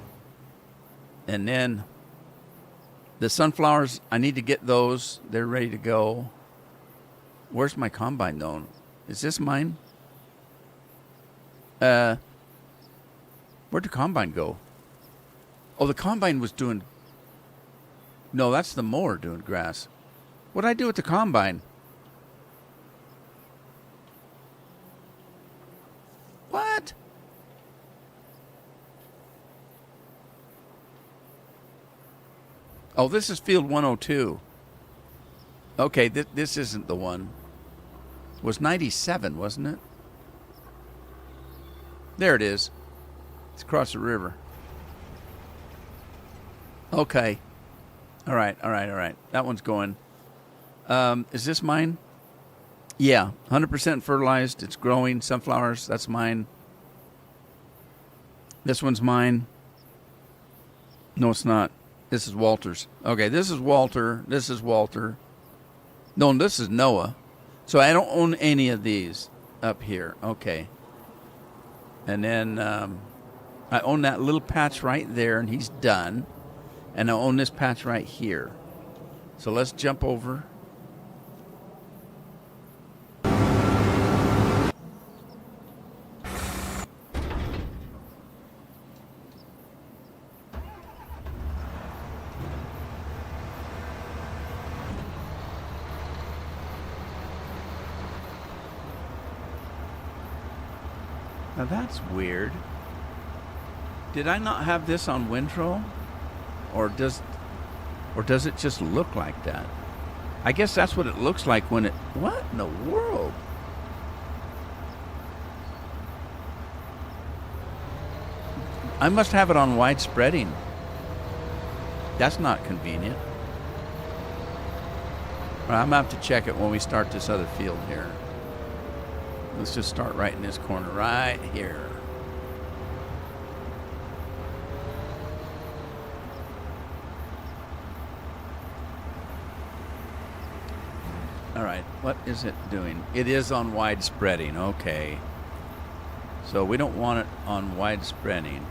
And then the sunflowers, I need to get those. They're ready to go. Where's my combine, though? Is this mine? Where'd the combine go? Oh, the combine was doing... No, that's the mower doing grass. What'd I do with the combine? What? Oh, this is field 102. Okay, this isn't the one. It was 97, wasn't it? There it is. It's across the river. Okay. All right. That one's going. Is this mine? Yeah, 100% fertilized. It's growing. Sunflowers, that's mine. This one's mine. No, it's not. This is Walter's. Okay, this is Walter. This is Walter. No, this is Noah. So I don't own any of these up here. Okay. And then I own that little patch right there, and he's done. And I own this patch right here. So let's jump over. Now that's weird. Did I not have this on Windrow? Or does it just look like that? I guess that's what it looks like when it... What in the world? I must have it on wide spreading. That's not convenient. All right, I'm going to have to check it when we start this other field here. Let's just start right in this corner, right here. All right, what is it doing? It is on wide spreading, okay. So we don't want it on wide spreading.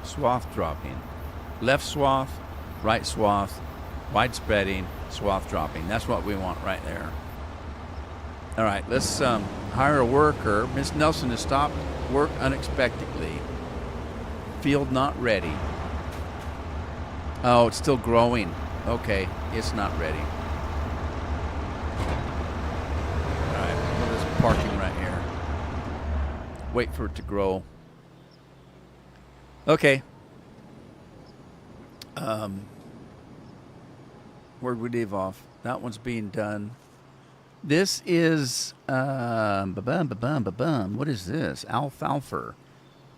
Swath dropping. Left swath, right swath, wide spreading, swath dropping. That's what we want right there. All right, let's hire a worker. Miss Nelson has stopped work unexpectedly. Field not ready. Oh, it's still growing. Okay, it's not ready. All right, we're just parking right here. Wait for it to grow. Okay. Where'd we leave off? That one's being done. This is what is this? Alfalfa.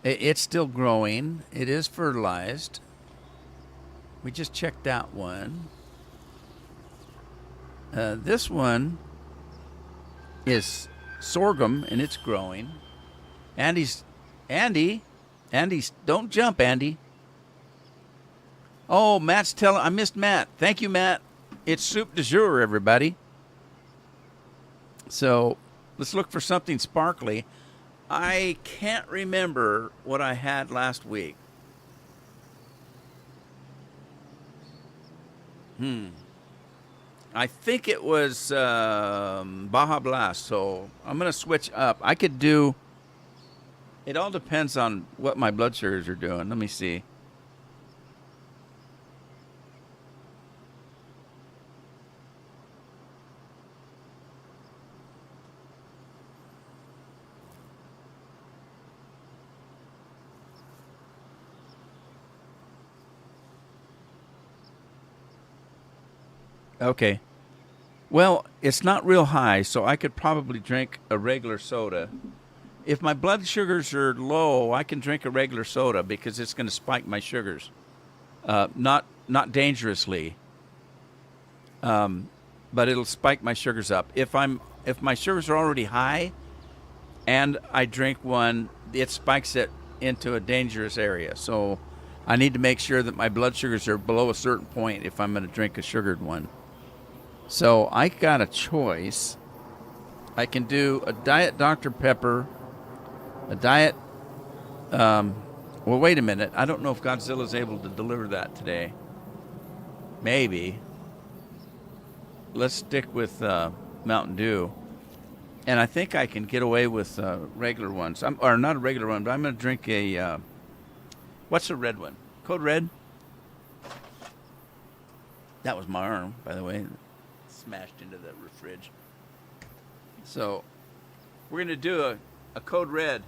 It's still growing. It is fertilized. We just checked that one. This one is sorghum, and it's growing. Andy, don't jump, Andy. Oh, Matt's telling. I missed Matt. Thank you, Matt. It's soup du jour, everybody. So let's look for something sparkly. I can't remember what I had last week. I think it was Baja Blast. So I'm going to switch up. I could do... It all depends on what my blood sugars are doing. Let me see. Okay. Well, it's not real high, so I could probably drink a regular soda. If my blood sugars are low, I can drink a regular soda because it's going to spike my sugars. Not dangerously, but it'll spike my sugars up. If my sugars are already high, and I drink one, it spikes it into a dangerous area. So I need to make sure that my blood sugars are below a certain point if I'm going to drink a sugared one. So I got a choice. I can do a Diet Dr. Pepper, a Diet... well, wait a minute. I don't know if Godzilla's able to deliver that today. Maybe. Let's stick with Mountain Dew. And I think I can get away with regular ones. Or not a regular one, but I'm going to drink a... what's the red one? Code Red? That was my arm, by the way. Smashed into the fridge. So, We're going to do a Code Red.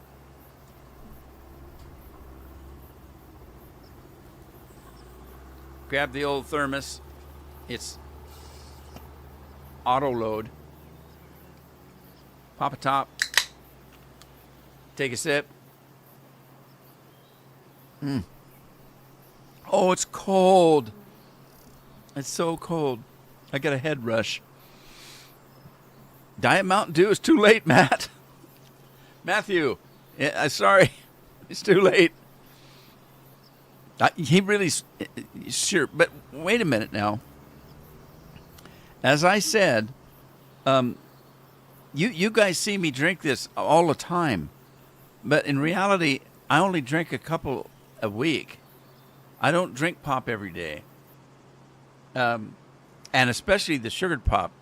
Grab the old thermos. It's auto load. Pop a top. Take a sip. Oh, it's cold. It's so cold. I got a head rush. Diet Mountain Dew is too late, Matt. Matthew, sorry. It's too late. He really, sure. But wait a minute now. As I said, you guys see me drink this all the time. But in reality, I only drink a couple a week. I don't drink pop every day. And especially the sugared pop.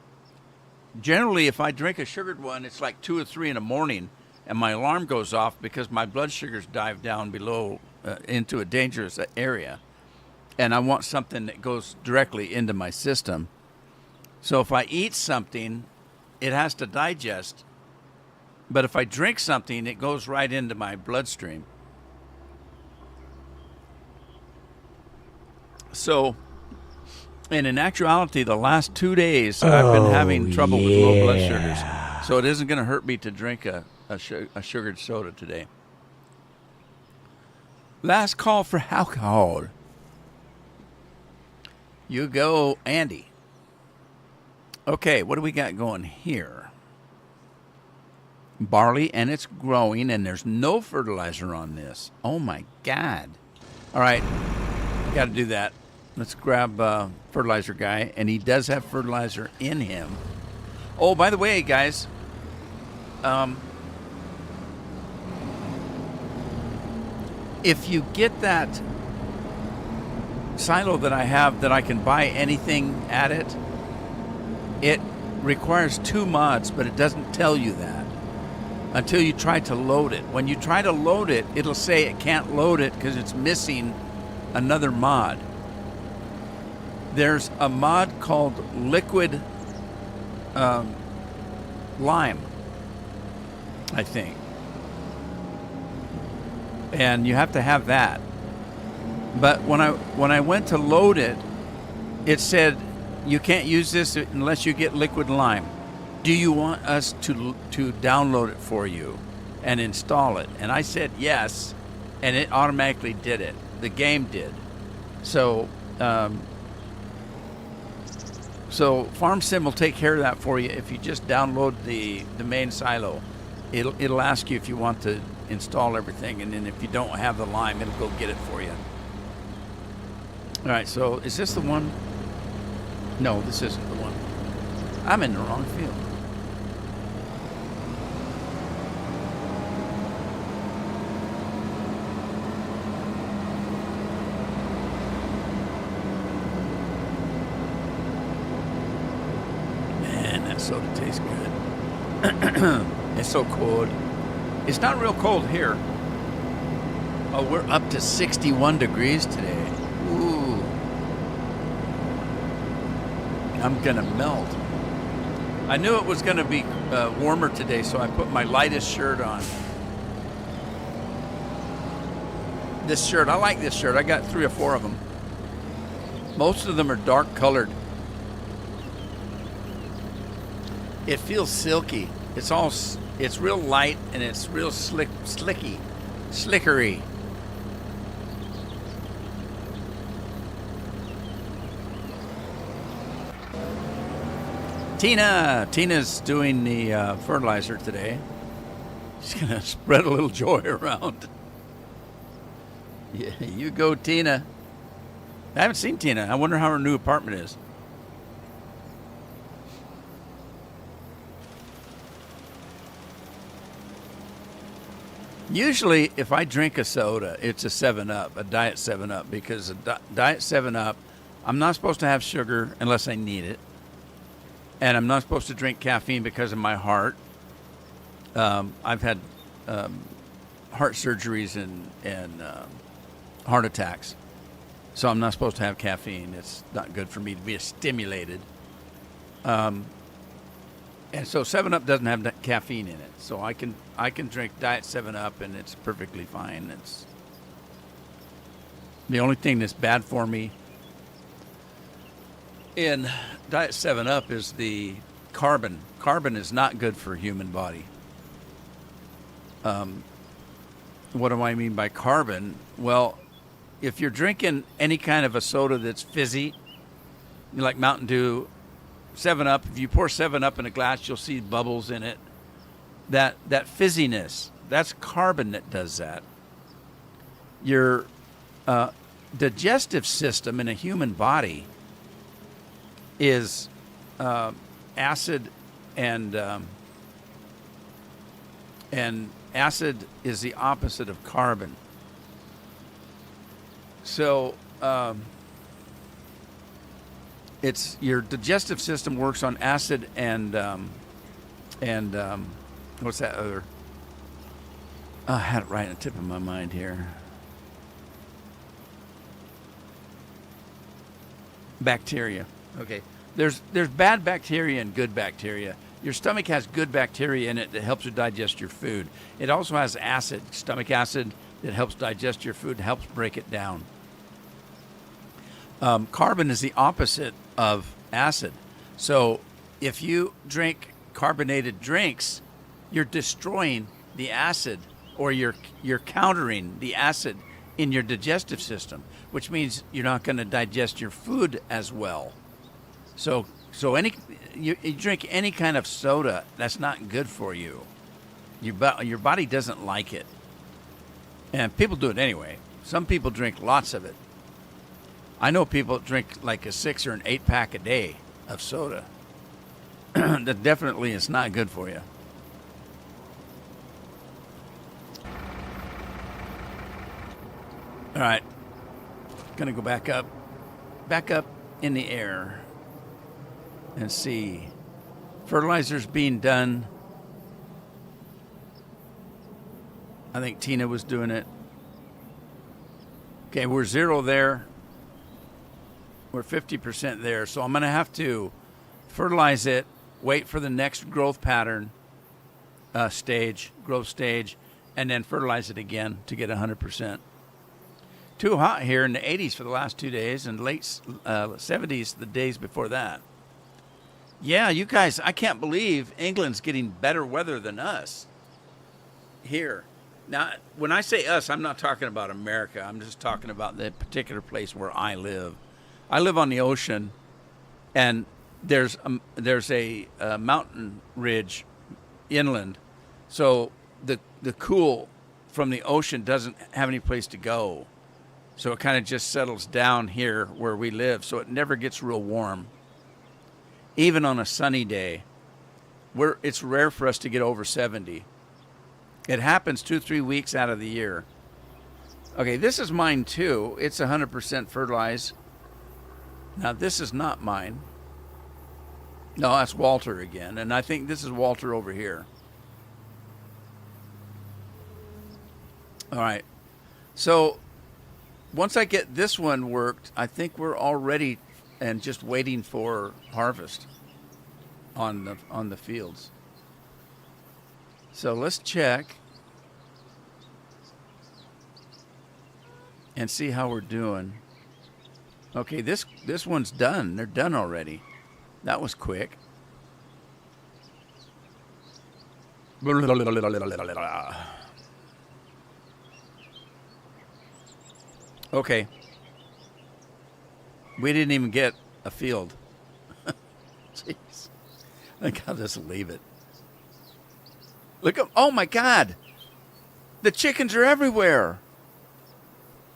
Generally, if I drink a sugared one, it's like 2 or 3 in the morning, and my alarm goes off because my blood sugars dive down below into a dangerous area. And I want something that goes directly into my system. So if I eat something, it has to digest. But if I drink something, it goes right into my bloodstream. So, and in actuality, the last 2 days, I've been having trouble with low blood sugars. So it isn't going to hurt me to drink a sugared soda today. Last call for alcohol. You go, Andy. Okay, what do we got going here? Barley, and it's growing, and there's no fertilizer on this. Oh, my God. All right, got to do that. Let's grab fertilizer guy, and he does have fertilizer in him. Oh, by the way, guys, if you get that silo that I have that I can buy anything at it, it requires 2 mods, but it doesn't tell you that until you try to load it. When you try to load it, it'll say it can't load it because it's missing another mod. There's a mod called Liquid Lime, I think. And you have to have that. But when I went to load it, it said you can't use this unless you get Liquid Lime. Do you want us to download it for you and install it? And I said yes, and it automatically did it. The game did. So FarmSim will take care of that for you if you just download the main silo. It'll ask you if you want to install everything, and then if you don't have the lime, it'll go get it for you. All right, so is this the one? No, this isn't the one. I'm in the wrong field. Man, that soda tastes good. It's so cold. It's not real cold here. Oh, we're up to 61 degrees today. Ooh. I'm gonna melt. I knew it was gonna be warmer today, so I put my lightest shirt on. This shirt, I like this shirt. I got 3 or 4 of them. Most of them are dark colored. It feels silky. It's real light, and it's real slickery. Tina's doing the fertilizer today. She's gonna spread a little joy around. Yeah, you go, Tina. I haven't seen Tina. I wonder how her new apartment is. Usually, if I drink a soda, it's a 7-Up, a Diet 7-Up, because a Diet 7-Up, I'm not supposed to have sugar unless I need it. And I'm not supposed to drink caffeine because of my heart. I've had heart surgeries and heart attacks. So I'm not supposed to have caffeine. It's not good for me to be stimulated. And so 7 Up doesn't have caffeine in it. So I can drink Diet 7 Up and it's perfectly fine. It's the only thing that's bad for me in Diet 7 Up is the carbon. Carbon is not good for human body. What do I mean by carbon? Well, if you're drinking any kind of a soda that's fizzy, like Mountain Dew, 7 Up, if you pour 7 Up in a glass, you'll see bubbles in it. That fizziness, that's carbon that does that. Your digestive system in a human body is acid, and acid is the opposite of carbon. So it's your digestive system works on acid and what's that other? I had it right on the tip of my mind here. Bacteria. Okay. There's bad bacteria and good bacteria. Your stomach has good bacteria in it that helps you digest your food. It also has acid, stomach acid, that helps digest your food, helps break it down. Carbon is the opposite of acid. So if you drink carbonated drinks, you're destroying the acid, or you're countering the acid in your digestive system, which means you're not going to digest your food as well. So you drink any kind of soda, that's not good for you. Your body doesn't like it. And people do it anyway. Some people drink lots of it. I know people that drink like a 6 or an 8 pack a day of soda. That definitely is not good for you. All right. Gonna go back up in the air and see. Fertilizer's being done. I think Tina was doing it. Okay, we're 0 there. We're 50% there. So I'm going to have to fertilize it, wait for the next growth pattern growth stage, and then fertilize it again to get 100%. Too hot here in the 80s for the last 2 days, and late 70s the days before that. Yeah, you guys, I can't believe England's getting better weather than us here. Now, when I say us, I'm not talking about America. I'm just talking about the particular place where I live. I live on the ocean, and there's a mountain ridge inland, so the cool from the ocean doesn't have any place to go. So it kind of just settles down here where we live, so it never gets real warm. Even on a sunny day, it's rare for us to get over 70. It happens 2-3 weeks out of the year. Okay, this is mine too. It's 100% fertilized. Now, this is not mine. No, that's Walter again. And I think this is Walter over here. All right. So once I get this one worked, I think we're all ready and just waiting for harvest on the fields. So let's check and see how we're doing. Okay, this one's done. They're done already. That was quick. Okay. We didn't even get a field. Jeez. I think I'll just leave it. Look up. Oh my God. The chickens are everywhere.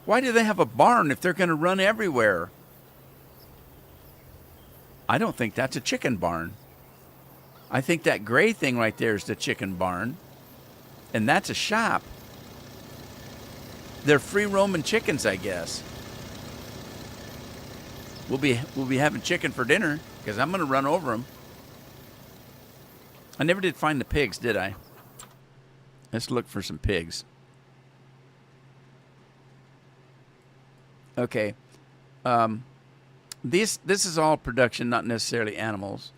Why do they have a barn if they're going to run everywhere? I don't think that's a chicken barn. I think that gray thing right there is the chicken barn. And that's a shop. They're free roaming chickens, I guess. We'll be having chicken for dinner because I'm going to run over them. I never did find the pigs, did I? Let's look for some pigs. Okay. This is all production, not necessarily animals.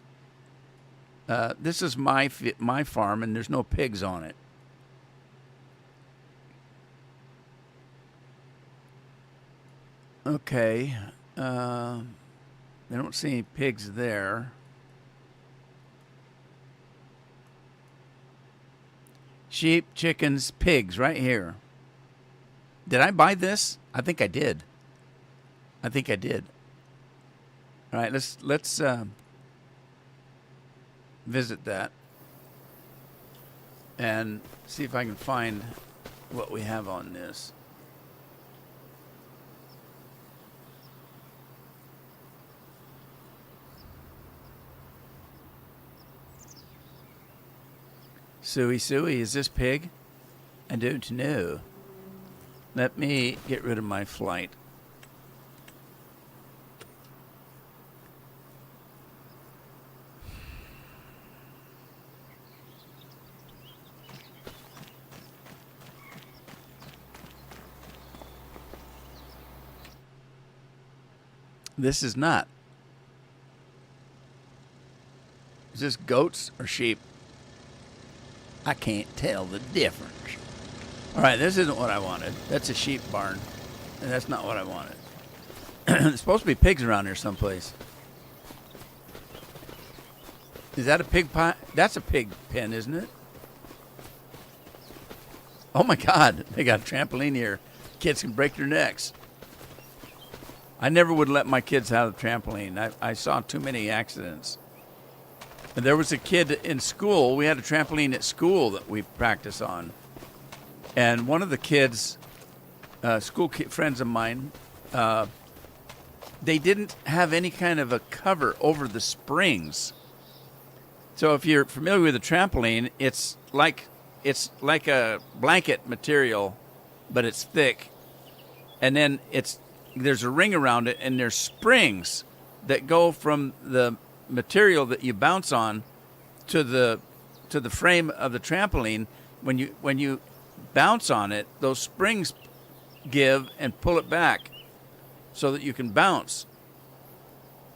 This is my farm, and there's no pigs on it. Okay. I don't see any pigs there. Sheep, chickens, pigs, right here. Did I buy this? I think I did. I think I did. All right, let's visit that and see if I can find what we have on this. Suey, is this pig? I don't know. Let me get rid of my flight. This is not. Is this goats or sheep? I can't tell the difference. All right, this isn't what I wanted. That's a sheep barn, and that's not what I wanted. There's supposed to be pigs around here someplace. Is that a pig pie? That's a pig pen, isn't it? Oh my God, they got a trampoline here. Kids can break their necks. I never would let my kids have a trampoline. I saw too many accidents. And there was a kid in school. We had a trampoline at school that we practice on. And one of the kids, friends of mine, they didn't have any kind of a cover over the springs. So if you're familiar with a trampoline, it's like a blanket material, but it's thick. And then there's a ring around it, and there's springs that go from the material that you bounce on to the frame of the trampoline. When you bounce on it, those springs give and pull it back so that you can bounce.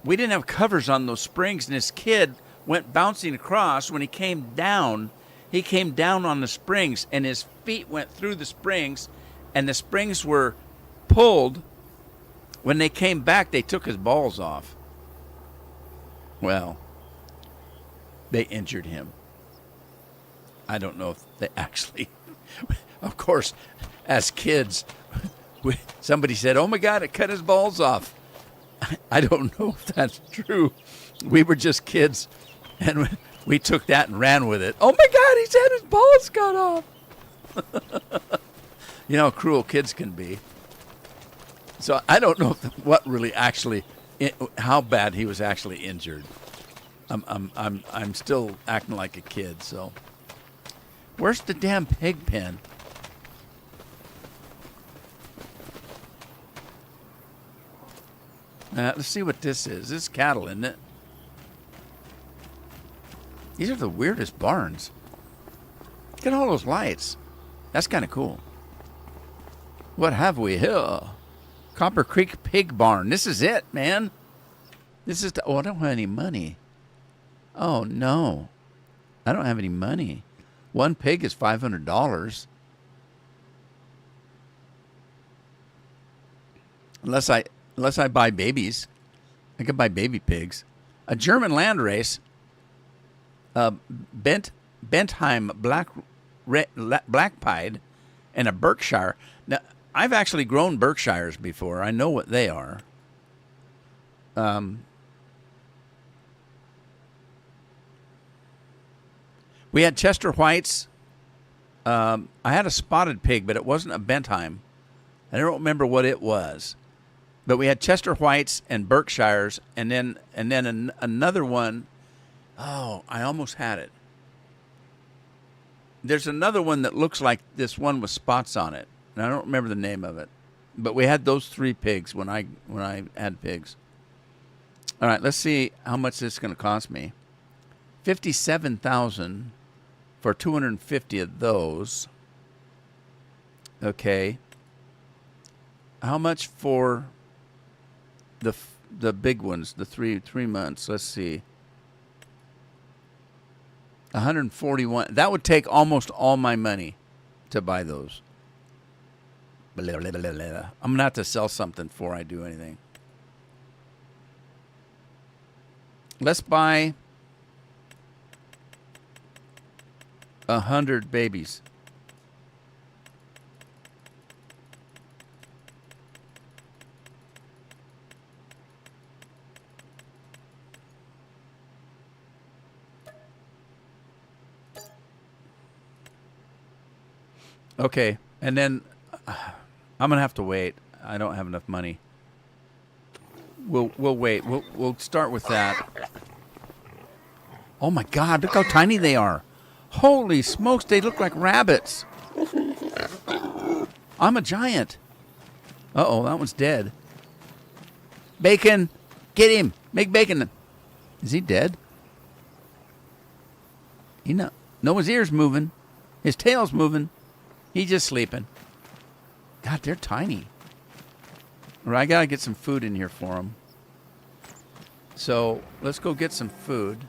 We didn't have covers on those springs, and this kid went bouncing across. When he came down on the springs, and his feet went through the springs, and the springs were pulled. When they came back, they took his balls off. Well, they injured him. I don't know if they actually... Of course, as kids, somebody said, "Oh my God, it cut his balls off." I don't know if that's true. We were just kids, and we took that and ran with it. "Oh my God, he's had his balls cut off." You know how cruel kids can be. So I don't know how bad he was actually injured. I'm still acting like a kid. So, where's the damn pig pen? Let's see what this is. This is cattle, isn't it? These are the weirdest barns. Look at all those lights. That's kind of cool. What have we here? Copper Creek Pig Barn. This is it, man. This is I don't have any money. Oh, no. I don't have any money. One pig is $500. Unless I buy babies. I could buy baby pigs. A German landrace. Bentheim Black Pied, and a Berkshire. Now, I've actually grown Berkshires before. I know what they are. We had Chester Whites. I had a spotted pig, but it wasn't a Bentheim. I don't remember what it was. But we had Chester Whites and Berkshires, and then another one. Oh, I almost had it. There's another one that looks like this one with spots on it, and I don't remember the name of it. But we had those three pigs when I had pigs. All right, let's see how much this is going to cost me. $57,000 for 250 of those. Okay. How much for the big ones, the three months? Let's see. 141. That would take almost all my money to buy those. Blah, blah, blah, blah. I'm going to have to sell something before I do anything. Let's buy 100 babies. Okay, and then I'm gonna have to wait. I don't have enough money. We'll wait. We'll start with that. Oh my God! Look how tiny they are. Holy smokes! They look like rabbits. I'm a giant. Uh-oh, that one's dead. Bacon, get him. Make bacon. Is he dead? No, his ear's moving. His tail's moving. He's just sleeping. God, they're tiny. All right, I got to get some food in here for him. So let's go get some food.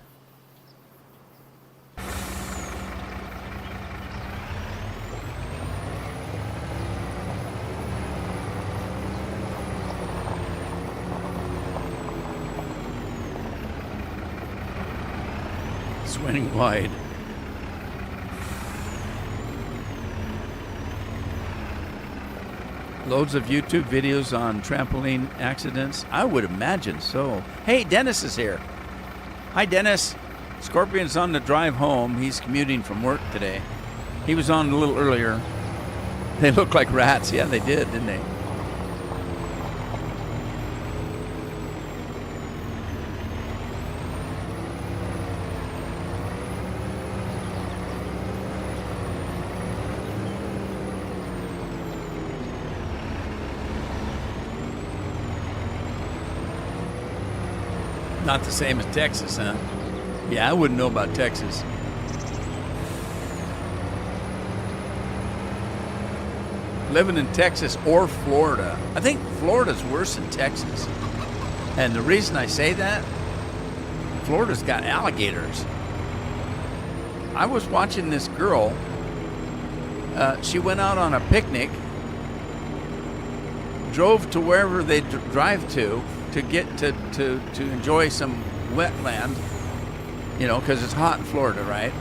Swinging wide. Loads of YouTube videos on trampoline accidents. I would imagine so. Hey, Dennis is here. Hi, Dennis. Scorpion's on the drive home. He's commuting from work today. He was on a little earlier. They look like rats. Yeah, they did, didn't they? Not the same as Texas, huh? Yeah, I wouldn't know about Texas. Living in Texas or Florida. I think Florida's worse than Texas. And the reason I say that, Florida's got alligators. I was watching this girl. She went out on a picnic, drove to wherever they drive to get to enjoy some wetland, because it's hot in Florida, right?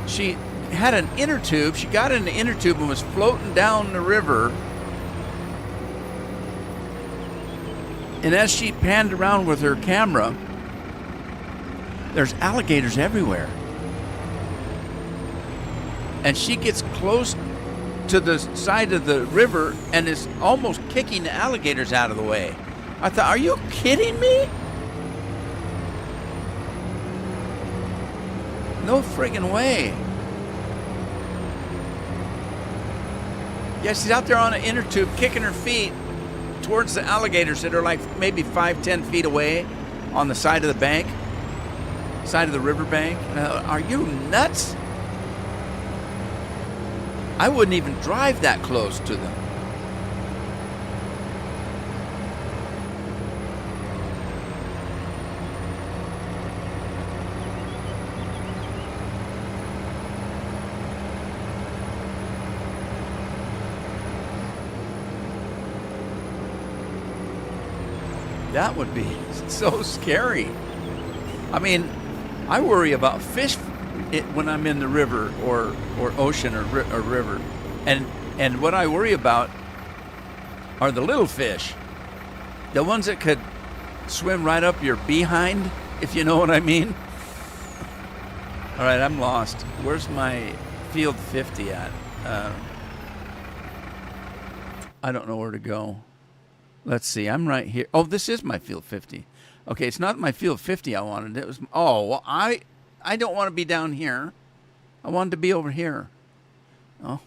She had an inner tube. She got in the inner tube and was floating down the river. And as she panned around with her camera, there's alligators everywhere. And she gets close to the side of the river and is almost kicking the alligators out of the way. I thought, are you kidding me? No friggin' way. Yeah, she's out there on an inner tube kicking her feet towards the alligators that are like maybe 5-10 feet away on the side of the bank, side of the river bank. Are you nuts? I wouldn't even drive that close to them. That would be so scary. I mean, I worry about fish when I'm in the river or ocean or river. And what I worry about are the little fish. The ones that could swim right up your behind, if you know what I mean. All right, I'm lost. Where's my field 50 at? I don't know where to go. Let's see. I'm right here. Oh, this is my field 50. Okay, it's not my field 50 I wanted. It was. Oh, well, I don't want to be down here. I wanted to be over here. Oh.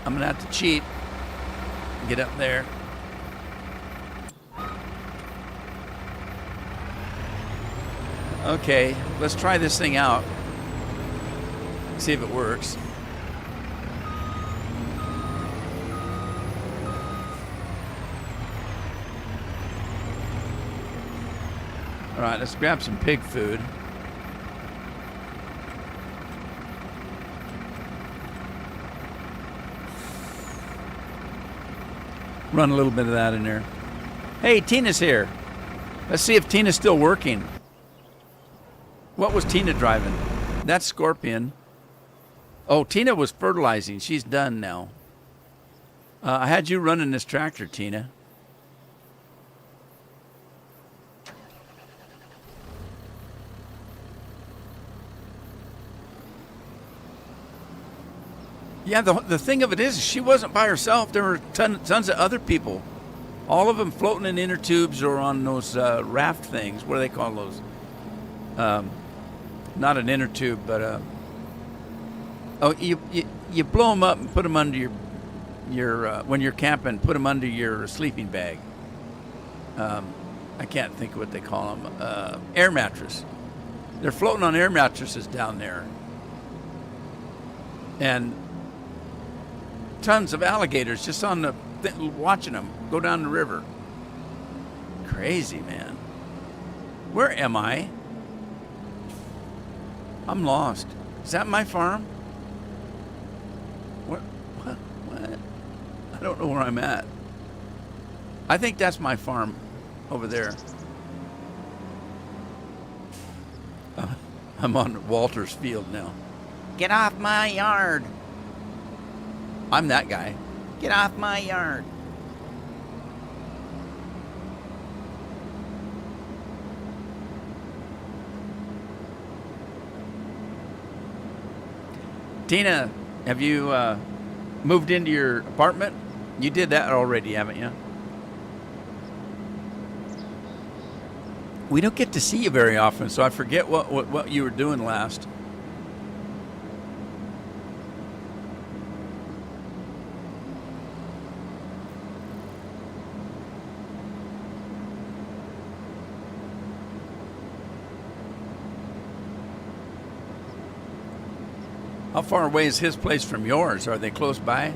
I'm going to have to cheat. Get up there. Okay, let's try this thing out. See if it works. All right, let's grab some pig food. Run a little bit of that in there. Hey, Tina's here. Let's see if Tina's still working. What was Tina driving? That's Scorpion. Oh, Tina was fertilizing. She's done now. I had you running this tractor, Tina. Yeah, the thing of it is, she wasn't by herself. There were tons of other people. All of them floating in inner tubes or on those raft things. What do they call those? Not an inner tube, but you blow them up and put them under your when you're camping. Put them under your sleeping bag. I can't think of what they call them. Air mattress. They're floating on air mattresses down there, and tons of alligators just on the watching them go down the river. Crazy, man. Where am I? I'm lost. Is that my farm? What? I don't know where I'm at. I think that's my farm over there. I'm on Walter's field now. Get off my yard. I'm that guy. Get off my yard. Tina, have you moved into your apartment? You did that already, haven't you? We don't get to see you very often, so I forget what you were doing last. How far away is his place from yours? Are they close by?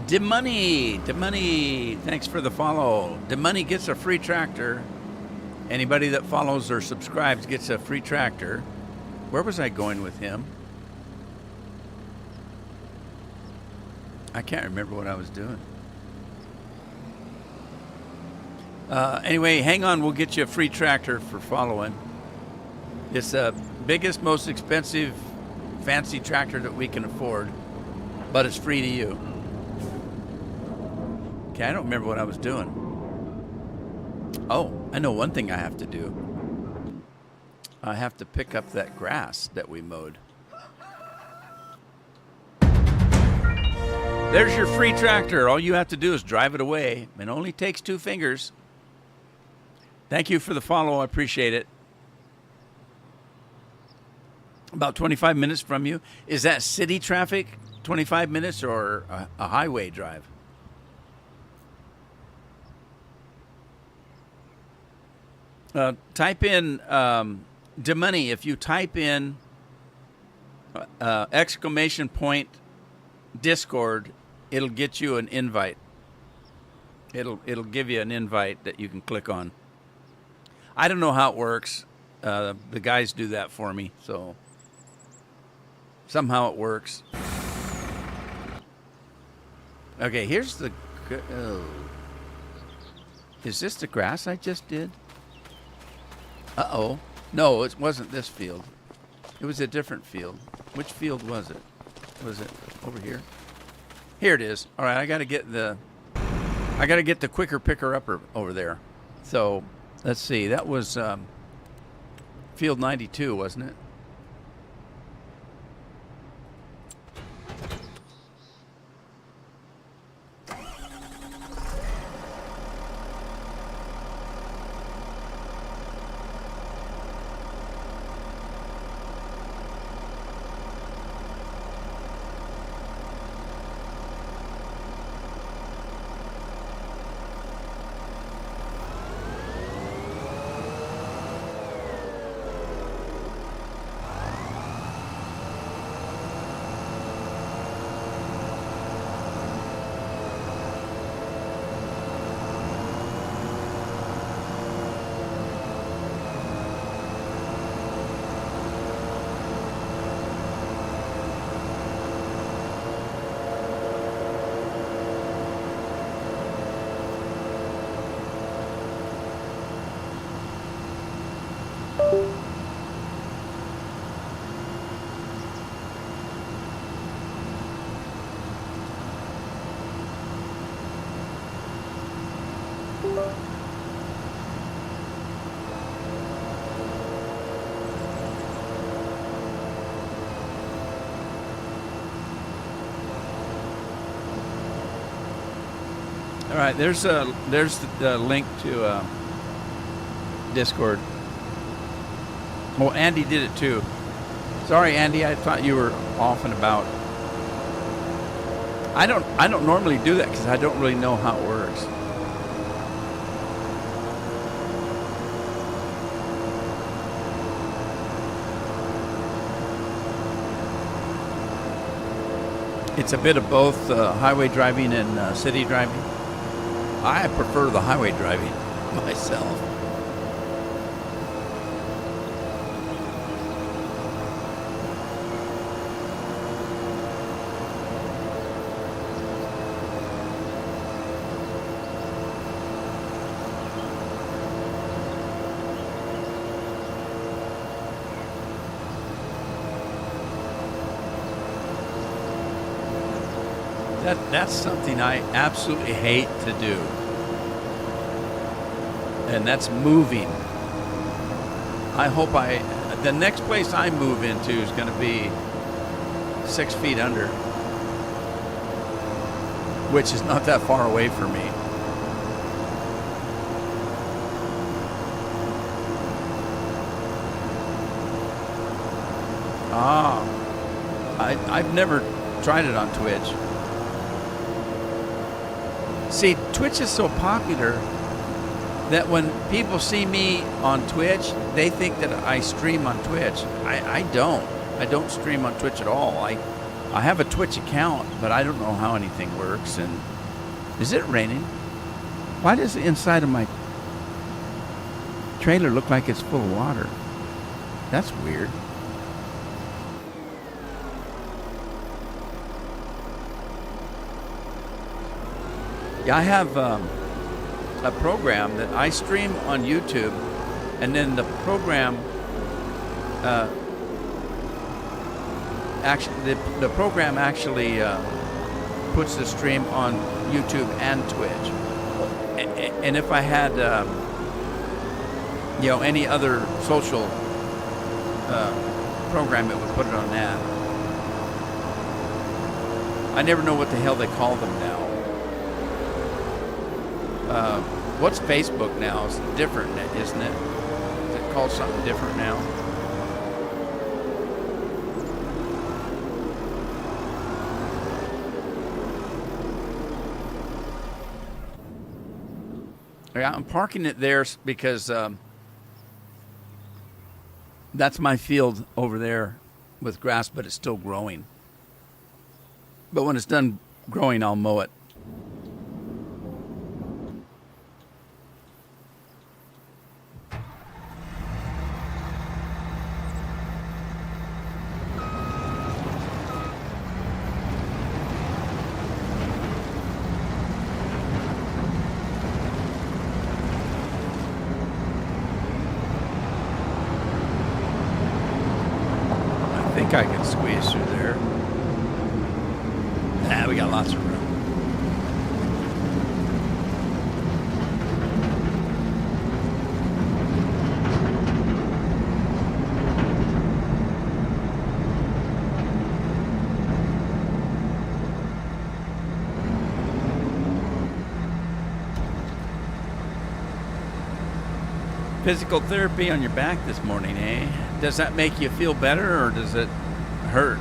DeMoney, thanks for the follow. DeMoney gets a free tractor. Anybody that follows or subscribes gets a free tractor. Where was I going with him? I can't remember what I was doing. Anyway, hang on. We'll get you a free tractor for following. It's the biggest, most expensive, fancy tractor that we can afford, but it's free to you. Okay, I don't remember what I was doing. Oh, I know one thing I have to do. I have to pick up that grass that we mowed. There's your free tractor. All you have to do is drive it away. It only takes 2 fingers. Thank you for the follow. I appreciate it. About 25 minutes from you. Is that city traffic, 25 minutes, or a highway drive? Type in DeMoney. If you type in exclamation point Discord, it'll get you an invite. It'll give you an invite that you can click on. I don't know how it works. The guys do that for me, so somehow it works. Okay, here's the... Oh. Is this the grass I just did? Uh-oh. No, it wasn't this field. It was a different field. Which field was it? Was it over here? Here it is. All right, I got to get the quicker picker-upper over there. So... let's see, that was field 92, wasn't it? All right, there's the link to Discord. Well, Andy did it too. Sorry, Andy, I thought you were off and about. I don't normally do that because I don't really know how it works. It's a bit of both highway driving and city driving. I prefer the highway driving myself. That's something I absolutely hate to do. And that's moving. I hope the next place I move into is going to be 6 feet under, which is not that far away from me. I've never tried it on Twitch. See, Twitch is so popular that when people see me on Twitch, they think that I stream on Twitch. I don't. I don't stream on Twitch at all. I have a Twitch account, but I don't know how anything works. And is it raining? Why does the inside of my trailer look like it's full of water? That's weird. Yeah, I have a program that I stream on YouTube, and then the program actually puts the stream on YouTube and Twitch. And if I had any other social program, it would put it on that. I never know what the hell they call them now. What's Facebook now? It's different, isn't it? Is it called something different now? Yeah, I'm parking it there because that's my field over there with grass, but it's still growing. But when it's done growing, I'll mow it. I can squeeze through there. We got lots of room. Physical therapy on your back this morning, eh? Does that make you feel better or does it hurt?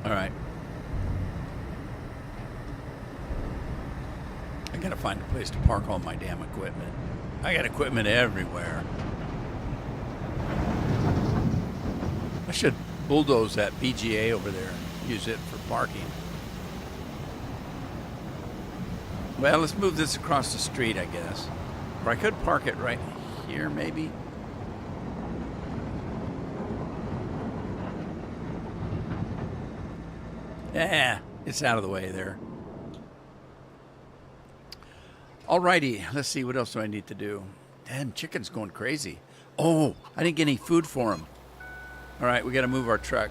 All right. I gotta find a place to park all my damn equipment. I got equipment everywhere. I should bulldoze that BGA over there and use it for parking. Well, let's move this across the street, I guess. Or I could park it right here, maybe. Yeah, it's out of the way there. Alrighty, let's see, what else do I need to do? Damn, chicken's going crazy. Oh, I didn't get any food for him. All right, we got to move our truck.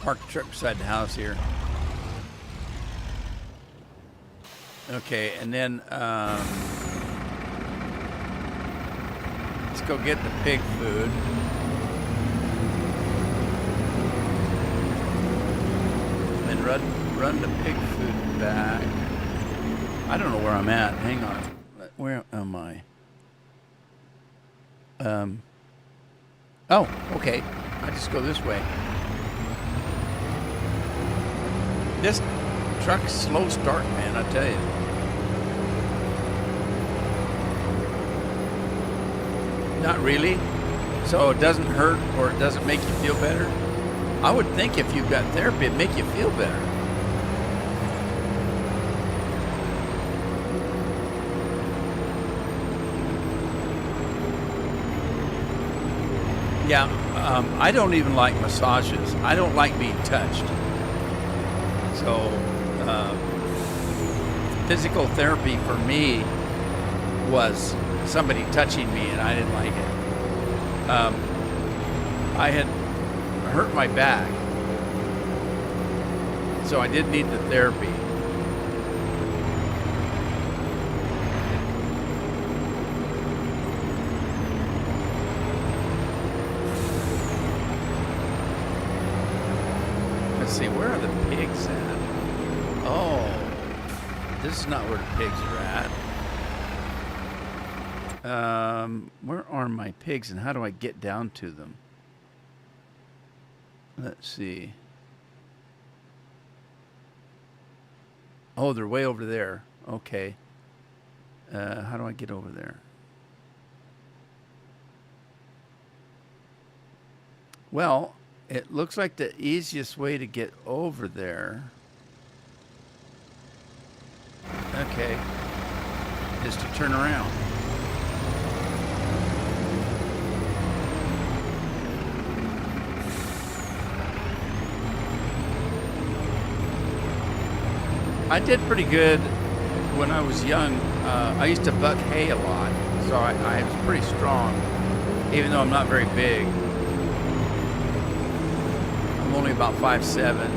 park the truck beside the house here. Okay, and then let's go get the pig food. And run the pig food back. I don't know where I'm at. Hang on. Where am I? Oh, okay. I just go this way. This truck's slow start, man, I tell you. Not really. So it doesn't hurt or it doesn't make you feel better? I would think if you've got therapy, it'd make you feel better. Yeah, I don't even like massages. I don't like being touched. So, physical therapy for me was somebody touching me, and I didn't like it. I had hurt my back, so I did need the therapy. Let's see, where are the pigs at? Oh, this is not where the pigs are at. Where are my pigs and how do I get down to them? Let's see. Oh, they're way over there. Okay. How do I get over there? Well, it looks like the easiest way to get over there, okay, is to turn around. I did pretty good when I was young. I used to buck hay a lot, so I was pretty strong, even though I'm not very big. I'm only about 5'7",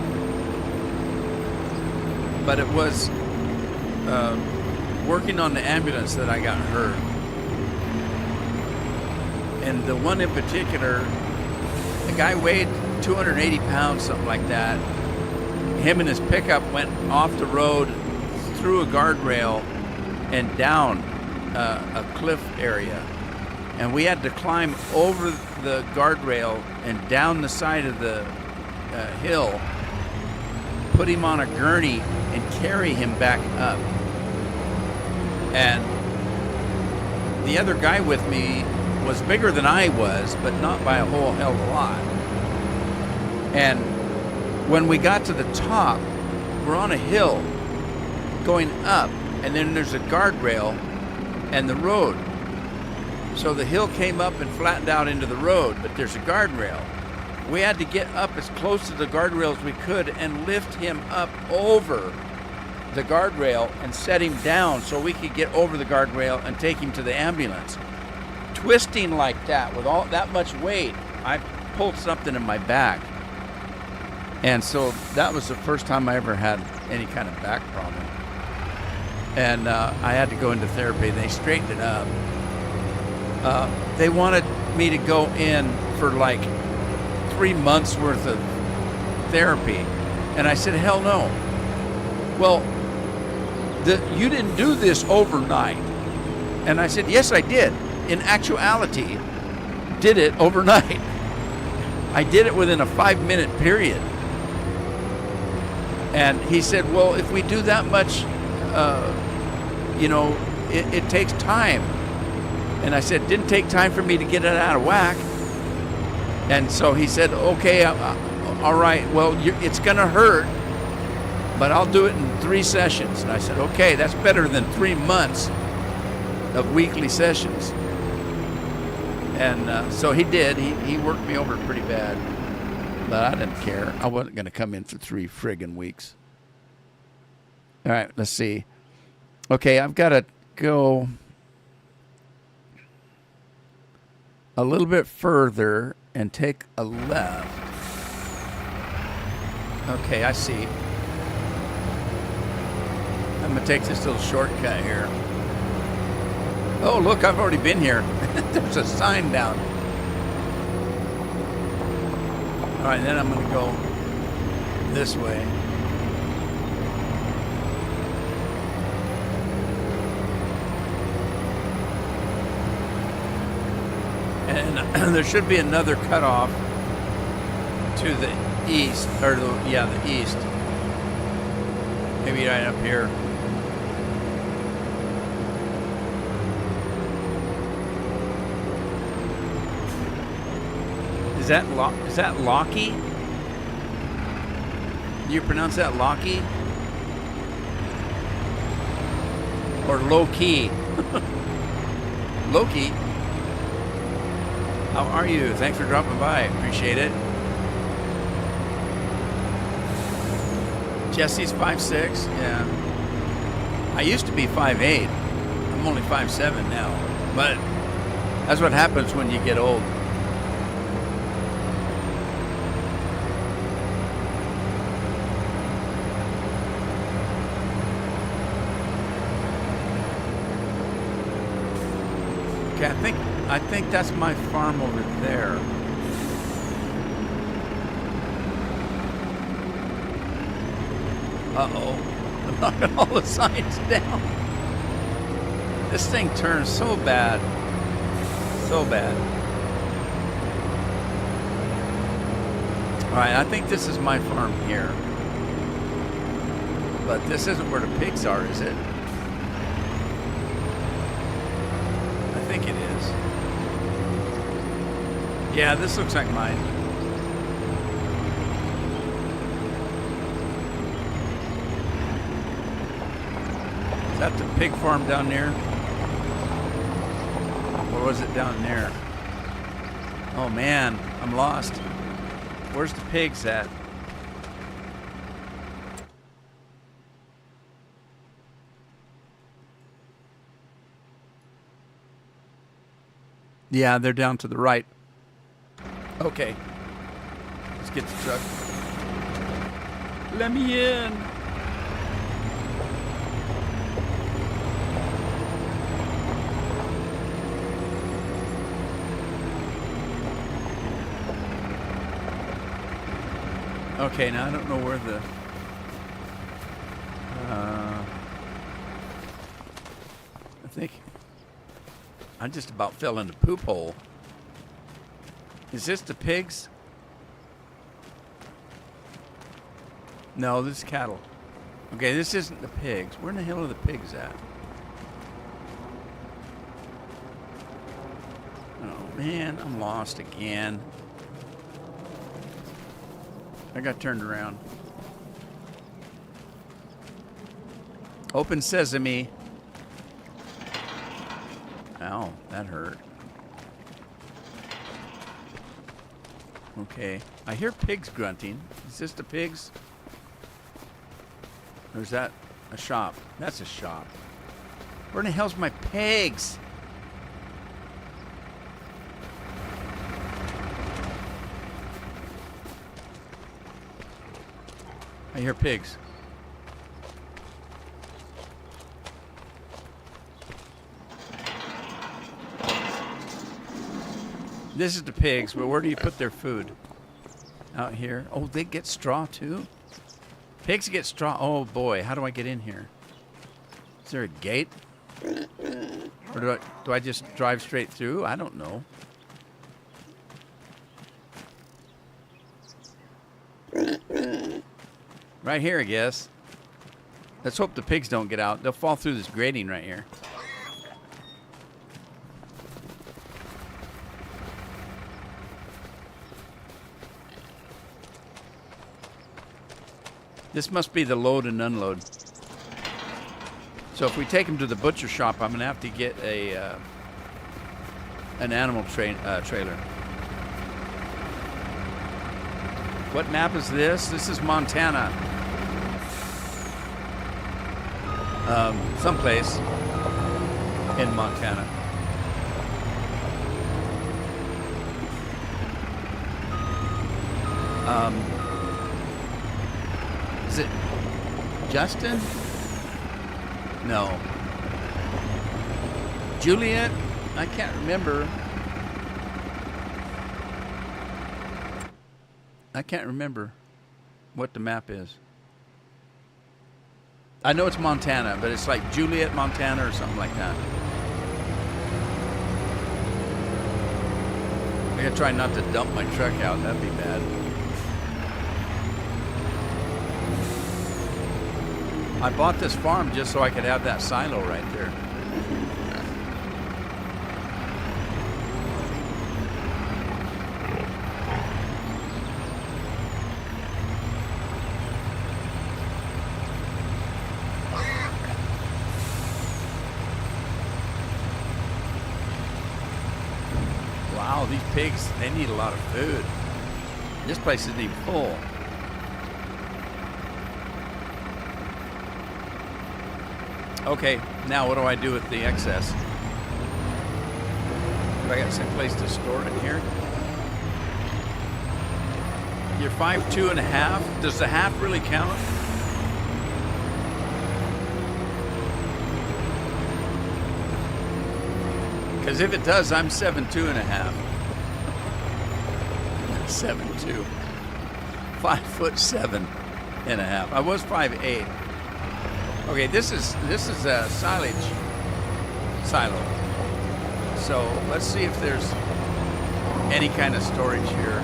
but it was working on the ambulance that I got hurt. And the one in particular, the guy weighed 280 pounds, something like that. Him and his pickup went off the road, through a guardrail, and down a cliff area. And we had to climb over the guardrail and down the side of the hill, put him on a gurney, and carry him back up. And the other guy with me was bigger than I was, but not by a whole hell of a lot. And when we got to the top, we're on a hill going up, and then there's a guardrail and the road. So the hill came up and flattened out into the road, but there's a guardrail. We had to get up as close to the guardrail as we could and lift him up over the guardrail and set him down so we could get over the guardrail and take him to the ambulance. Twisting like that with all that much weight, I pulled something in my back. And so that was the first time I ever had any kind of back problem. And I had to go into therapy. They straightened it up. They wanted me to go in for like 3 months worth of therapy. And I said, hell no. Well, you didn't do this overnight. And I said, yes, I did. In actuality, did it overnight. I did it within a 5-minute period. And he said, well, if we do that much, it takes time. And I said, didn't take time for me to get it out of whack. And so he said, okay, all right, well, it's going to hurt, but I'll do it in 3 sessions. And I said, okay, that's better than 3 months of weekly sessions. And so he did. He worked me over pretty bad. But I didn't care. I wasn't going to come in for 3 friggin' weeks. All right, let's see. Okay, I've got to go a little bit further and take a left. Okay, I see. I'm gonna take this little shortcut here. Oh, look, I've already been here. There's a sign down. All right, then I'm gonna go this way. And there should be another cutoff to the east, or the east. Maybe right up here. Is that Locky? Do you pronounce that Locky? Or Low-key? Loki? How are you? Thanks for dropping by. Appreciate it. Jesse's 5'6". Yeah. I used to be 5'8". I'm only 5'7" now. But that's what happens when you get old. Okay, I think that's my farm over there. Uh-oh. I'm knocking all the signs down. This thing turns so bad. So bad. All right, I think this is my farm here. But this isn't where the pigs are, is it? I think it is. Yeah, this looks like mine. Is that the pig farm down there? Or was it down there? Oh man, I'm lost. Where's the pigs at? Yeah, they're down to the right. Okay. Let's get the truck. Let me in. Okay, now I don't know where the... I think... I just about fell in the poop hole. Is this the pigs? No, this is cattle. Okay, this isn't the pigs. Where in the hell are the pigs at? Oh man, I'm lost again. I got turned around. Open sesame. Ow, that hurt. Okay, I hear pigs grunting. Is this the pigs? Or is that a shop? That's a shop. Where in the hell's my pigs? I hear pigs. This is the pigs, but where do you put their food? Out here. Oh, they get straw too? Pigs get straw. Oh boy, how do I get in here? Is there a gate? Or do I just drive straight through? I don't know. Right here, I guess. Let's hope the pigs don't get out. They'll fall through this grating right here. This must be the load and unload. So if we take them to the butcher shop, I'm going to have to get a an animal trailer. What map is this? This is Montana. Someplace in Montana. Is it Justin? No. Juliet? I can't remember. I can't remember what the map is. I know it's Montana, but it's like Juliet, Montana, or something like that. I gotta try not to dump my truck out. That'd be bad. I bought this farm just so I could have that silo right there. Wow, these pigs, they need a lot of food. This place isn't even full. Okay, now what do I do with the excess? Do I got some place to store it here? You're 5'2" and a half. Does the half really count? Because if it does, I'm 7'2" and a half. 7'2". 5'7" and a half. I was 5'8". Okay, this is a silage silo. So let's see if there's any kind of storage here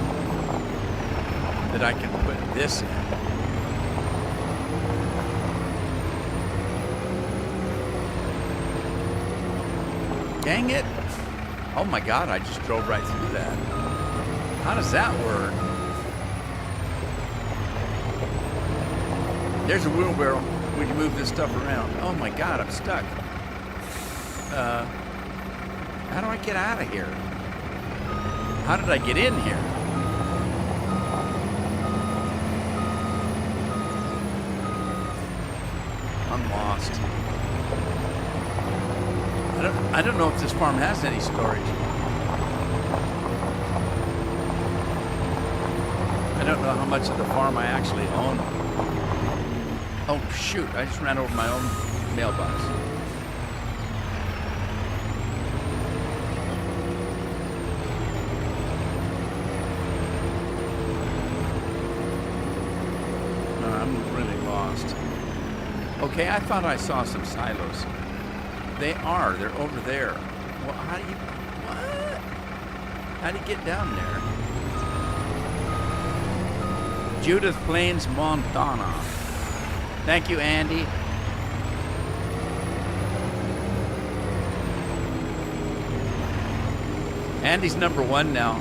that I can put this in. Dang it. Oh my God, I just drove right through that. How does that work? There's a wheelbarrow. We can move this stuff around. Oh my God, I'm stuck. How do I get out of here? How did I get in here? I'm lost. I don't know if this farm has any storage. I don't know how much of the farm I actually own. Oh shoot, I just ran over my own mailbox. I'm really lost. Okay, I thought I saw some silos. They are. They're over there. Well, how do you... What? How do you get down there? Judith Plains, Montana. Thank you, Andy. Andy's #1 now.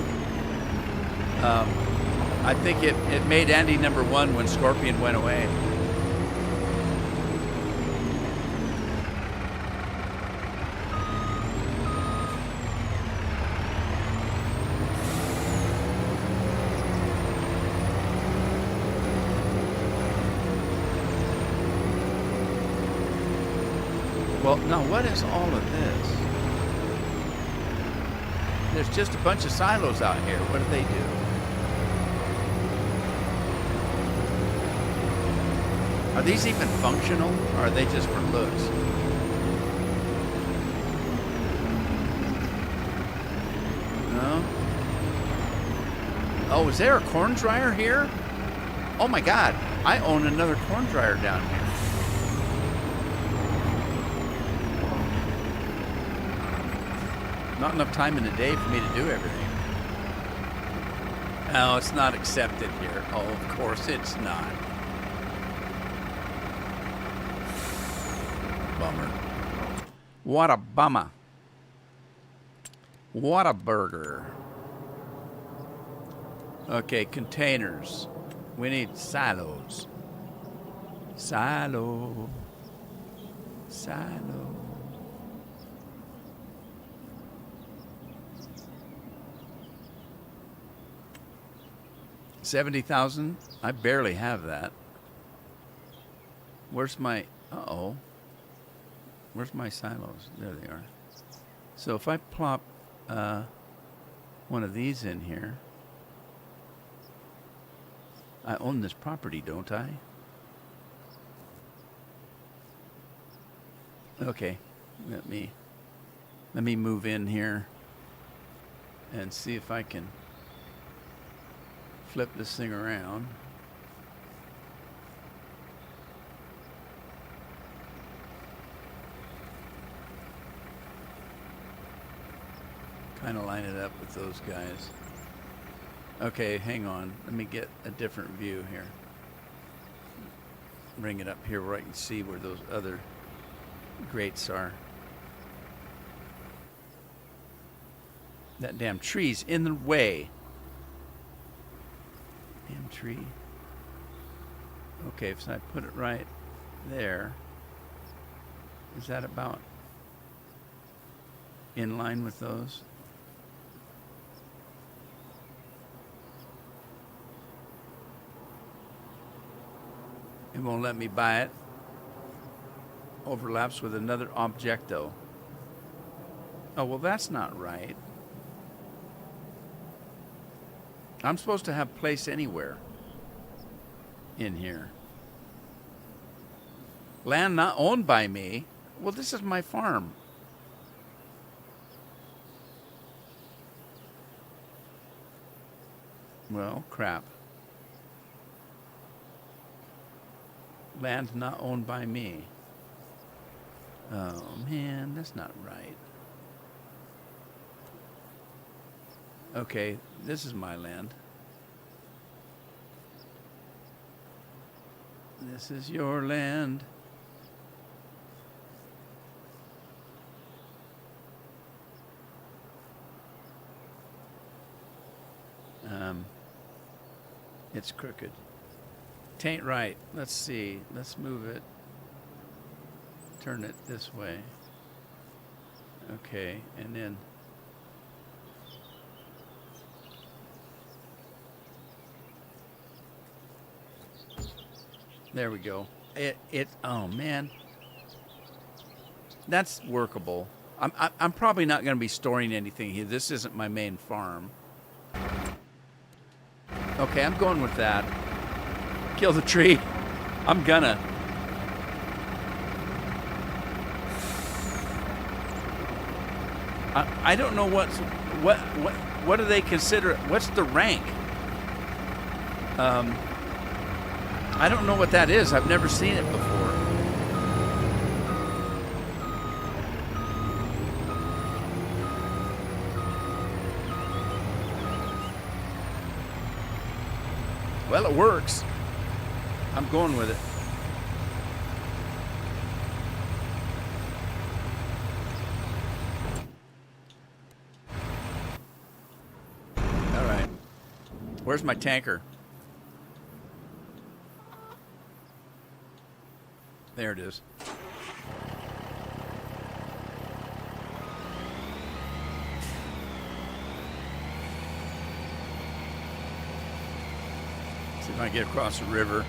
I think it made Andy #1 when Scorpion went away. Well, now what is all of this? There's just a bunch of silos out here. What do they do? Are these even functional, or are they just for looks? No? Oh, is there a corn dryer here? Oh my God, I own another corn dryer down here. Not enough time in the day for me to do everything. No, it's not accepted here. Oh, of course it's not. Bummer. What a bummer. What a burger. Okay, containers. We need silos. Silo. Silo. $70,000? I barely have that. Where's my... Uh-oh. Where's my silos? There they are. So if I plop one of these in here... I own this property, don't I? Okay, let me move in here and see if I can flip this thing around. Kind of line it up with those guys. Okay, hang on. Let me get a different view here. Bring it up here where I can see where those other grates are. That damn tree's in the way. Damn tree. Okay, so I put it right there. Is that about in line with those? It won't let me buy it. Overlaps with another Objecto. Oh, well, that's not right. I'm supposed to have place anywhere in here. Land not owned by me. Well, this is my farm. Well, crap. Land not owned by me. Oh, man, that's not right. Okay, this is my land. This is your land. It's crooked. Tain't right. Let's see. Let's move it. Turn it this way. Okay, and then there we go. Oh man, that's workable. I'm probably not going to be storing anything here. This isn't my main farm. Okay, I'm going with that. Kill the tree. I'm gonna. I don't know what do they consider? What's the rank? I don't know what that is. I've never seen it before. Well, it works. I'm going with it. All right. Where's my tanker? There it is. See if I can get across the river.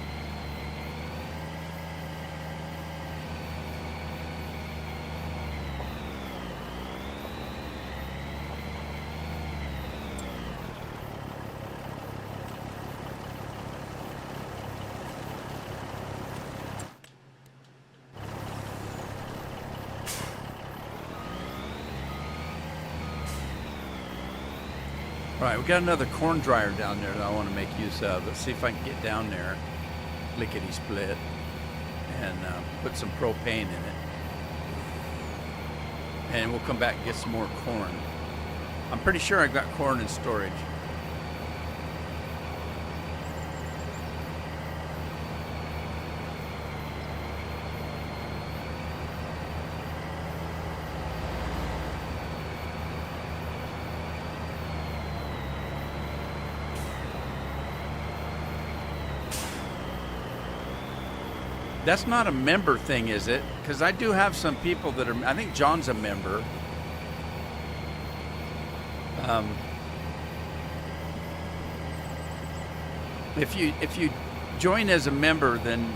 All right, we got another corn dryer down there that I want to make use of. Let's see if I can get down there, lickety split, and put some propane in it. And we'll come back and get some more corn. I'm pretty sure I got corn in storage. That's not a member thing, is it? Because I do have some people that are, I think John's a member. If you join as a member, then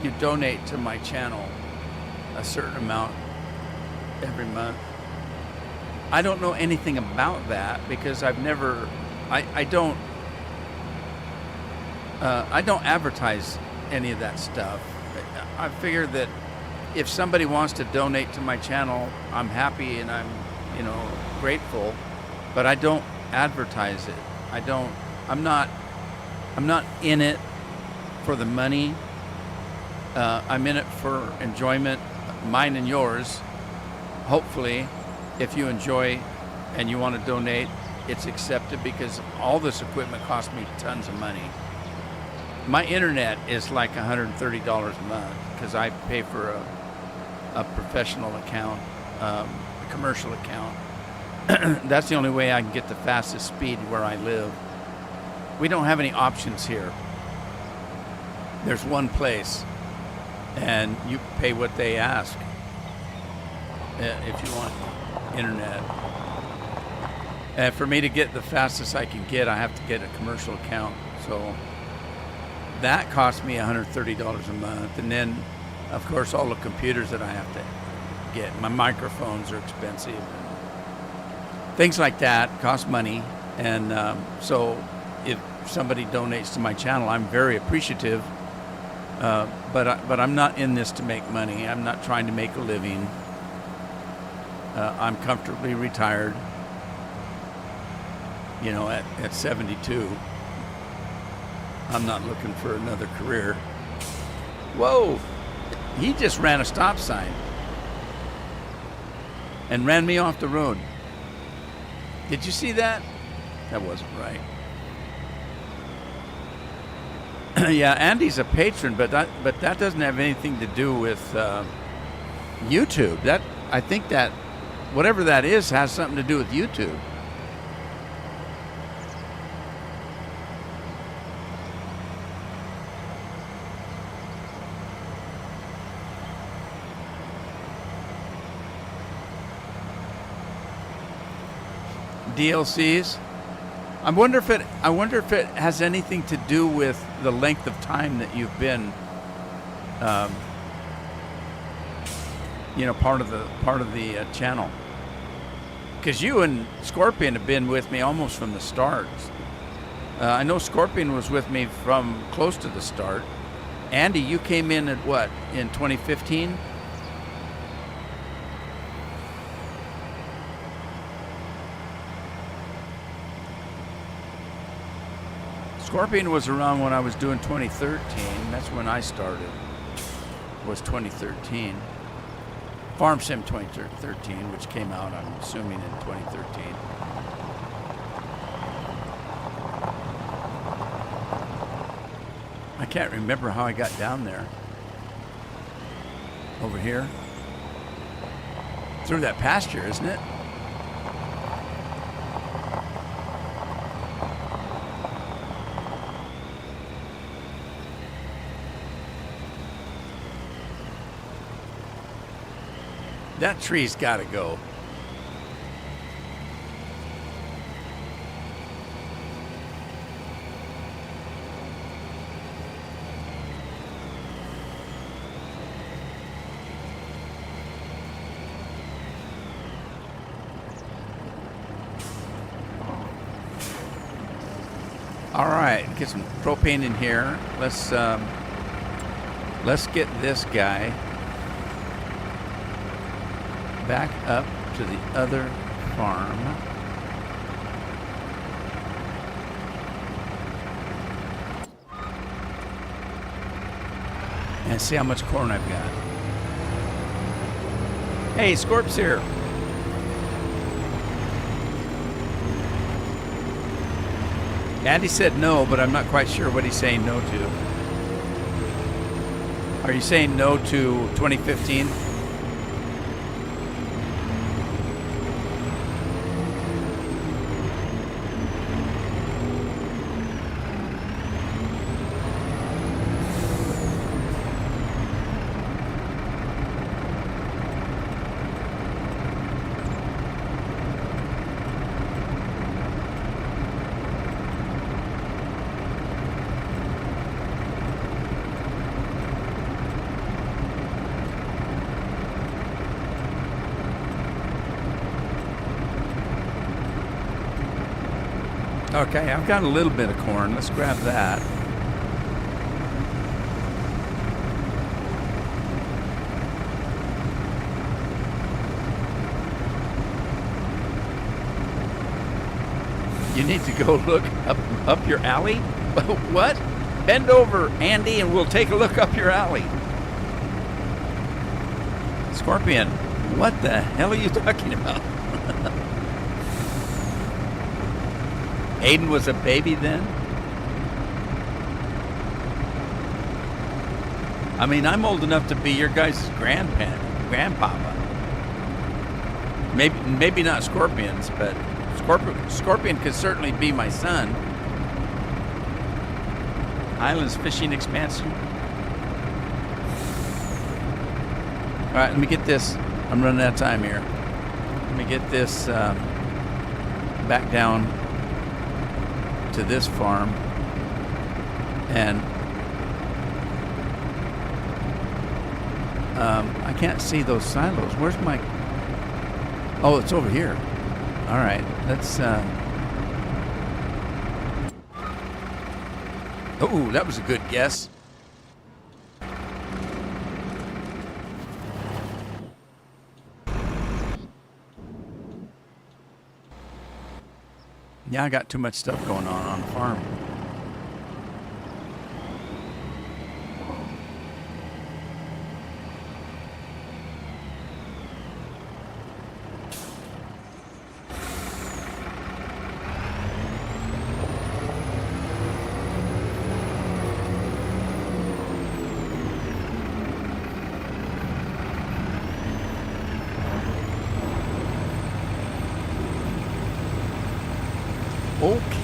you donate to my channel a certain amount every month. I don't know anything about that because I've never, I don't advertise any of that stuff. I figure that if somebody wants to donate to my channel, I'm happy and I'm, grateful, but I don't advertise it. I'm not in it for the money. I'm in it for enjoyment, mine and yours. Hopefully, if you enjoy and you want to donate, it's accepted, because all this equipment cost me tons of money. My internet is like $130 a month because I pay for a professional account, a commercial account. That's the only way I can get the fastest speed where I live. We don't have any options here. There's one place, and you pay what they ask if you want internet. And for me to get the fastest I can get, I have to get a commercial account. So that cost me $130 a month. And then, of course, all the computers that I have to get. My microphones are expensive. Things like that cost money. And so if somebody donates to my channel, I'm very appreciative. But I'm not in this to make money. I'm not trying to make a living. I'm comfortably retired, at 72. I'm not looking for another career. Whoa! He just ran a stop sign and ran me off the road. Did you see that? That wasn't right. Yeah, Andy's a patron, but that doesn't have anything to do with YouTube. I think that whatever that is has something to do with YouTube. DLCs. I wonder if it has anything to do with the length of time that you've been, part of the channel. Because you and Scorpion have been with me almost from the start. I know Scorpion was with me from close to the start. Andy, you came in at what, in 2015? Scorpion was around when I was doing 2013. That's when I started, was 2013. Farm Sim 2013, which came out, I'm assuming, in 2013. I can't remember how I got down there. Over here. Through that pasture, isn't it? That tree's got to go. All right, get some propane in here. Let's get this guy back up to the other farm. And see how much corn I've got. Hey, Scorp's here. Andy said no, but I'm not quite sure what he's saying no to. Are you saying no to 2015? Okay, I've got a little bit of corn. Let's grab that. You need to go look up your alley? What? Bend over, Andy, and we'll take a look up your alley. Scorpion, what the hell are you talking about? Aiden was a baby then? I mean, I'm old enough to be your guys' grandpapa. Maybe not Scorpion's, but Scorpion could certainly be my son. Highlands Fishing Expansion. All right, let me get this. I'm running out of time here. Let me get this back down to this farm. And I can't see those silos. Where's my... Oh, it's over here. All right, let's... Oh, that was a good guess. Yeah, I got too much stuff going on the farm.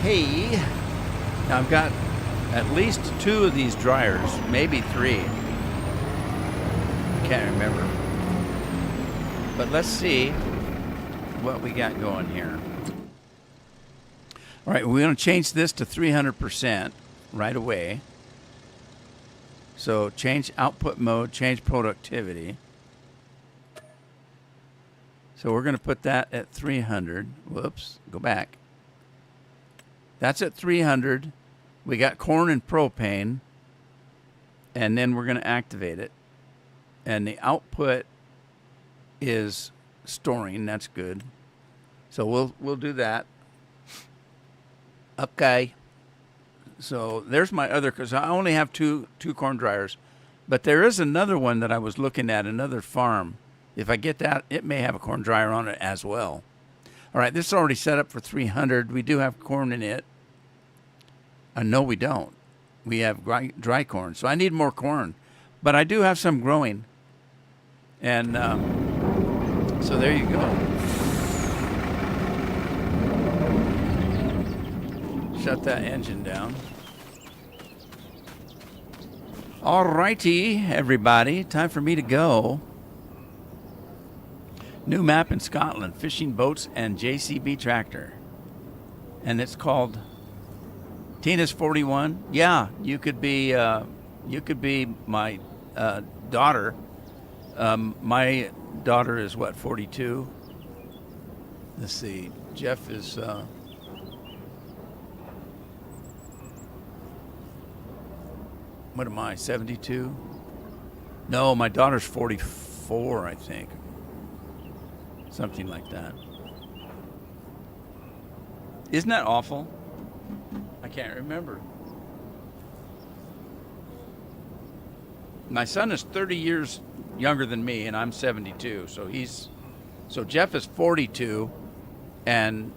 Okay, now I've got at least 2 of these dryers, maybe 3. I can't remember. But let's see what we got going here. All right, we're going to change this to 300% right away. So change output mode, change productivity. So we're going to put that at 300. Whoops, go back. That's at 300. We got corn and propane. And then we're going to activate it. And the output is storing. That's good. So we'll do that. Okay. So there's my other, because I only have two corn dryers. But there is another one that I was looking at, another farm. If I get that, it may have a corn dryer on it as well. All right, this is already set up for 300. We do have corn in it. No, we don't. We have dry corn. So I need more corn. But I do have some growing. And so there you go. Shut that engine down. All righty, everybody. Time for me to go. New map in Scotland. Fishing boats and JCB tractor. And it's called... Tina's 41. Yeah, you could be my daughter. My daughter is what, 42? Let's see. Jeff is what am I, 72? No, my daughter's 44, I think. Something like that. Isn't that awful? I can't remember. My son is 30 years younger than me, and I'm 72. So Jeff is 42, and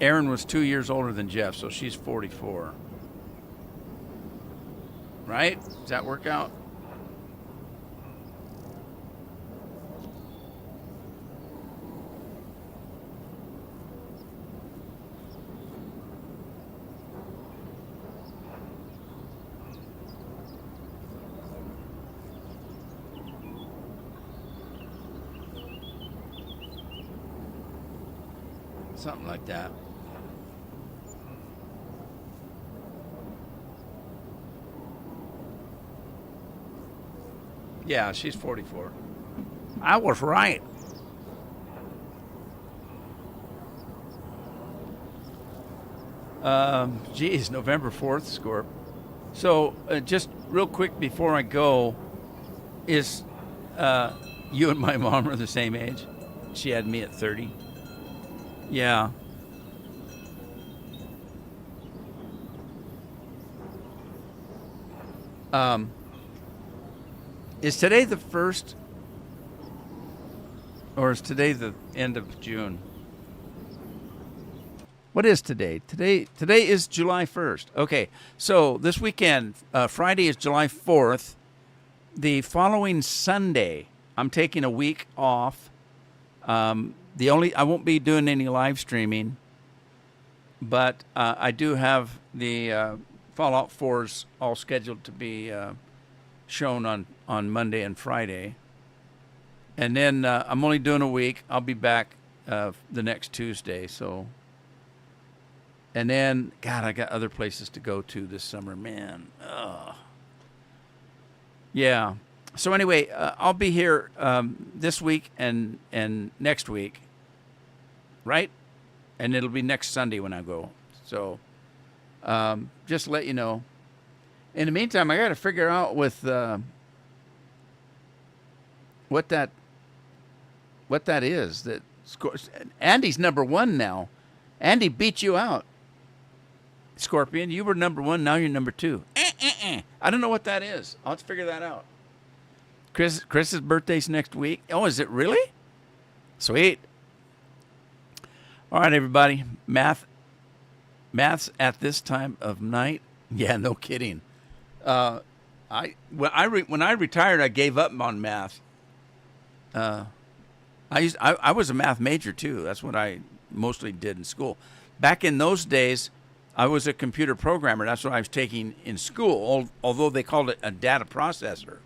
Erin was 2 years older than Jeff, so she's 44. Right? Does that work out? Something like that. Yeah, she's 44. I was right. Geez, November 4th, Scorp. So, just real quick before I go, is you and my mom are the same age? She had me at 30. Yeah. Um, is today the first, or is today the end of June? What is today? Today is July 1st. Okay, so this weekend, Friday is July 4th. The following Sunday, I'm taking a week off. I won't be doing any live streaming, but I do have the Fallout 4s all scheduled to be shown on Monday and Friday. And then I'm only doing a week. I'll be back the next Tuesday. So, and then, God, I got other places to go to this summer, man. Ugh. Yeah. So anyway, I'll be here this week and next week, right? And it'll be next Sunday when I go. So just to let you know. In the meantime, I got to figure out with what that is. That scores. Andy's number one now. Andy beat you out, Scorpion. You were number one. Now you're number two. I don't know what that is. I'll have to figure that out. Chris's birthday's next week. Oh, is it really? Sweet. All right, everybody. Math's at this time of night. Yeah, no kidding. When I retired, I gave up on math. I was a math major too. That's what I mostly did in school. Back in those days, I was a computer programmer. That's what I was taking in school, although they called it a data processor.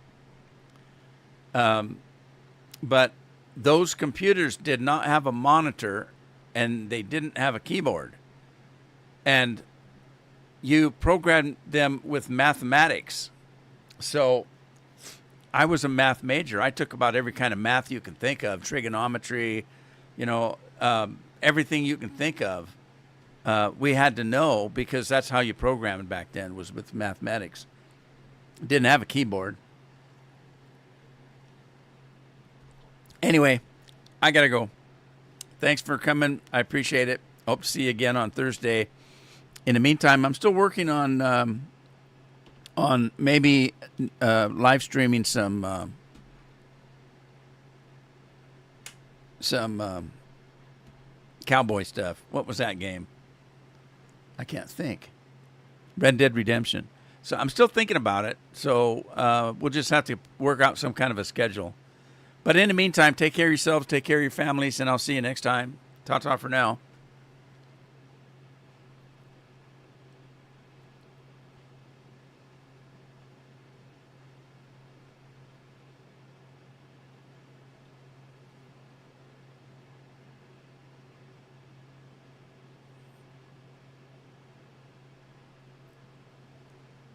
But those computers did not have a monitor, and they didn't have a keyboard. And you programmed them with mathematics. So I was a math major. I took about every kind of math you can think of, trigonometry, everything you can think of. We had to know, because that's how you programmed back then, was with mathematics. Didn't have a keyboard. Anyway, I got to go. Thanks for coming. I appreciate it. Hope to see you again on Thursday. In the meantime, I'm still working on maybe live streaming some cowboy stuff. What was that game? I can't think. Red Dead Redemption. So I'm still thinking about it. So we'll just have to work out some kind of a schedule. But in the meantime, take care of yourselves, take care of your families, and I'll see you next time. Ta-ta for now.